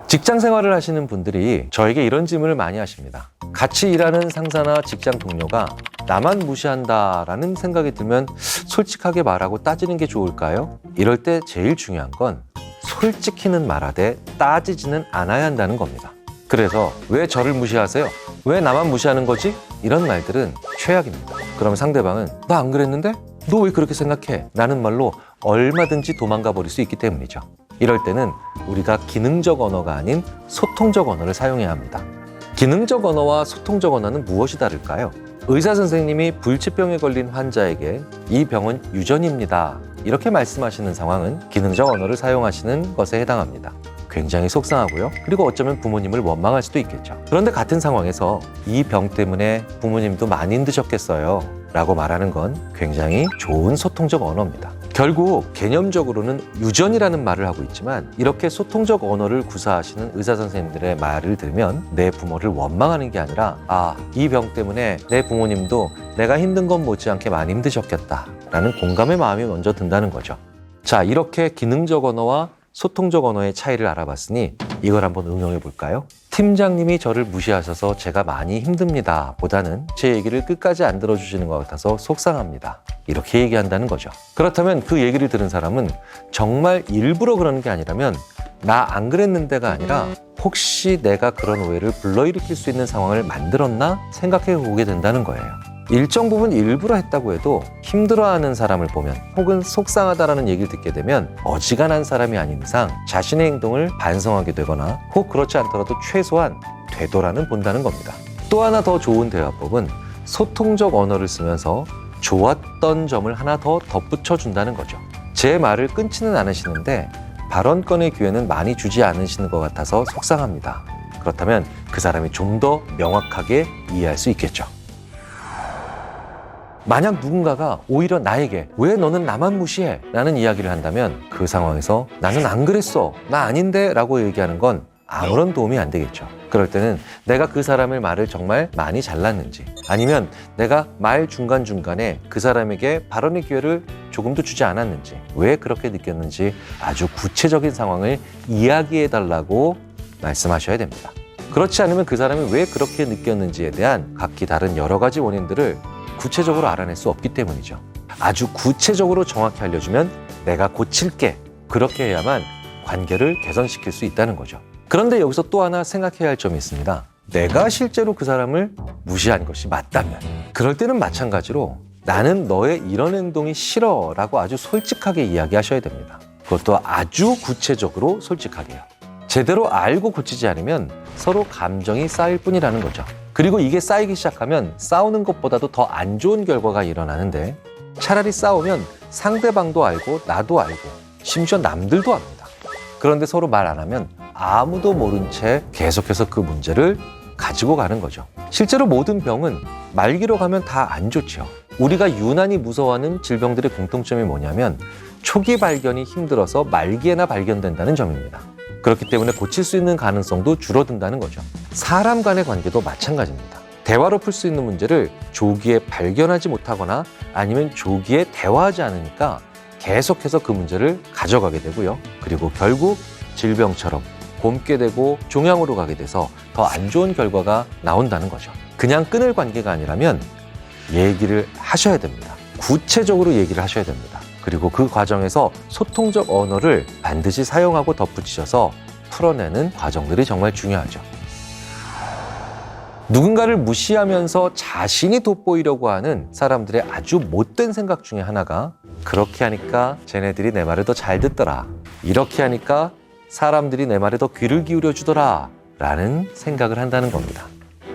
직장 생활을 하시는 분들이 저에게 이런 질문을 많이 하십니다. 같이 일하는 상사나 직장 동료가 나만 무시한다라는 생각이 들면 솔직하게 말하고 따지는 게 좋을까요? 이럴 때 제일 중요한 건 솔직히는 말하되 따지지는 않아야 한다는 겁니다. 그래서 왜 저를 무시하세요? 왜 나만 무시하는 거지? 이런 말들은 최악입니다. 그럼 상대방은 나 안 그랬는데? 너 왜 그렇게 생각해? 라는 말로 얼마든지 도망가 버릴 수 있기 때문이죠. 이럴 때는 우리가 기능적 언어가 아닌 소통적 언어를 사용해야 합니다. 기능적 언어와 소통적 언어는 무엇이 다를까요? 의사 선생님이 불치병에 걸린 환자에게 이 병은 유전입니다. 이렇게 말씀하시는 상황은 기능적 언어를 사용하시는 것에 해당합니다. 굉장히 속상하고요. 그리고 어쩌면 부모님을 원망할 수도 있겠죠. 그런데 같은 상황에서 이 병 때문에 부모님도 많이 힘드셨겠어요. 라고 말하는 건 굉장히 좋은 소통적 언어입니다. 결국 개념적으로는 유전이라는 말을 하고 있지만 이렇게 소통적 언어를 구사하시는 의사 선생님들의 말을 들으면 내 부모를 원망하는 게 아니라 이 병 때문에 내 부모님도 내가 힘든 건 못지않게 많이 힘드셨겠다 라는 공감의 마음이 먼저 든다는 거죠. 자, 이렇게 기능적 언어와 소통적 언어의 차이를 알아봤으니 이걸 한번 응용해 볼까요? 팀장님이 저를 무시하셔서 제가 많이 힘듭니다 보다는 제 얘기를 끝까지 안 들어주시는 것 같아서 속상합니다. 이렇게 얘기한다는 거죠. 그렇다면 그 얘기를 들은 사람은 정말 일부러 그러는 게 아니라면 나 안 그랬는데가 아니라 혹시 내가 그런 오해를 불러일으킬 수 있는 상황을 만들었나 생각해 보게 된다는 거예요. 일정 부분 일부러 했다고 해도 힘들어하는 사람을 보면 혹은 속상하다라는 얘기를 듣게 되면 어지간한 사람이 아닌 이상 자신의 행동을 반성하게 되거나 혹 그렇지 않더라도 최소한 되돌아는 본다는 겁니다. 또 하나 더 좋은 대화법은 소통적 언어를 쓰면서 좋았던 점을 하나 더 덧붙여 준다는 거죠. 제 말을 끊지는 않으시는데 발언권의 기회는 많이 주지 않으시는 것 같아서 속상합니다. 그렇다면 그 사람이 좀 더 명확하게 이해할 수 있겠죠. 만약 누군가가 오히려 나에게 왜 너는 나만 무시해? 라는 이야기를 한다면 그 상황에서 나는 안 그랬어, 나 아닌데 라고 얘기하는 건 아무런 도움이 안 되겠죠. 그럴 때는 내가 그 사람의 말을 정말 많이 잘랐는지 아니면 내가 말 중간중간에 그 사람에게 발언의 기회를 조금도 주지 않았는지 왜 그렇게 느꼈는지 아주 구체적인 상황을 이야기해 달라고 말씀하셔야 됩니다. 그렇지 않으면 그 사람이 왜 그렇게 느꼈는지에 대한 각기 다른 여러 가지 원인들을 구체적으로 알아낼 수 없기 때문이죠. 아주 구체적으로 정확히 알려주면 내가 고칠게, 그렇게 해야만 관계를 개선시킬 수 있다는 거죠. 그런데 여기서 또 하나 생각해야 할 점이 있습니다. 내가 실제로 그 사람을 무시한 것이 맞다면 그럴 때는 마찬가지로 나는 너의 이런 행동이 싫어 라고 아주 솔직하게 이야기하셔야 됩니다. 그것도 아주 구체적으로 솔직하게요. 제대로 알고 고치지 않으면 서로 감정이 쌓일 뿐이라는 거죠. 그리고 이게 쌓이기 시작하면 싸우는 것보다도 더 안 좋은 결과가 일어나는데 차라리 싸우면 상대방도 알고 나도 알고 심지어 남들도 압니다. 그런데 서로 말 안 하면 아무도 모른 채 계속해서 그 문제를 가지고 가는 거죠. 실제로 모든 병은 말기로 가면 다 안 좋죠. 우리가 유난히 무서워하는 질병들의 공통점이 뭐냐면 초기 발견이 힘들어서 말기에나 발견된다는 점입니다. 그렇기 때문에 고칠 수 있는 가능성도 줄어든다는 거죠. 사람 간의 관계도 마찬가지입니다. 대화로 풀 수 있는 문제를 조기에 발견하지 못하거나 아니면 조기에 대화하지 않으니까 계속해서 그 문제를 가져가게 되고요. 그리고 결국 질병처럼 곪게 되고 종양으로 가게 돼서 더 안 좋은 결과가 나온다는 거죠. 그냥 끊을 관계가 아니라면 얘기를 하셔야 됩니다. 구체적으로 얘기를 하셔야 됩니다. 그리고 그 과정에서 소통적 언어를 반드시 사용하고 덧붙이셔서 풀어내는 과정들이 정말 중요하죠. 누군가를 무시하면서 자신이 돋보이려고 하는 사람들의 아주 못된 생각 중에 하나가 그렇게 하니까 쟤네들이 내 말을 더 잘 듣더라. 이렇게 하니까 사람들이 내 말에 더 귀를 기울여 주더라. 라는 생각을 한다는 겁니다.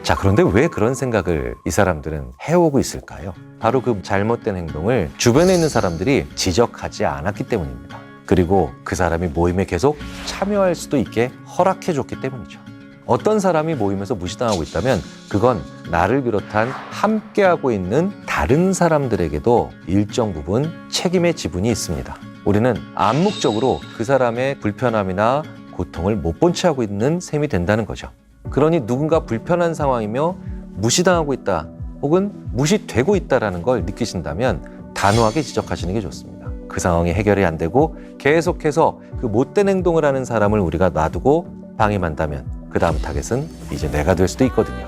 자, 그런데 왜 그런 생각을 이 사람들은 해오고 있을까요? 바로 그 잘못된 행동을 주변에 있는 사람들이 지적하지 않았기 때문입니다. 그리고 그 사람이 모임에 계속 참여할 수도 있게 허락해줬기 때문이죠. 어떤 사람이 모임에서 무시당하고 있다면 그건 나를 비롯한 함께하고 있는 다른 사람들에게도 일정 부분 책임의 지분이 있습니다. 우리는 암묵적으로 그 사람의 불편함이나 고통을 못 본 채 하고 있는 셈이 된다는 거죠. 그러니 누군가 불편한 상황이며 무시당하고 있다 혹은 무시되고 있다는 걸 느끼신다면 단호하게 지적하시는 게 좋습니다. 그 상황이 해결이 안 되고 계속해서 그 못된 행동을 하는 사람을 우리가 놔두고 방임한다면 그 다음 타겟은 이제 내가 될 수도 있거든요.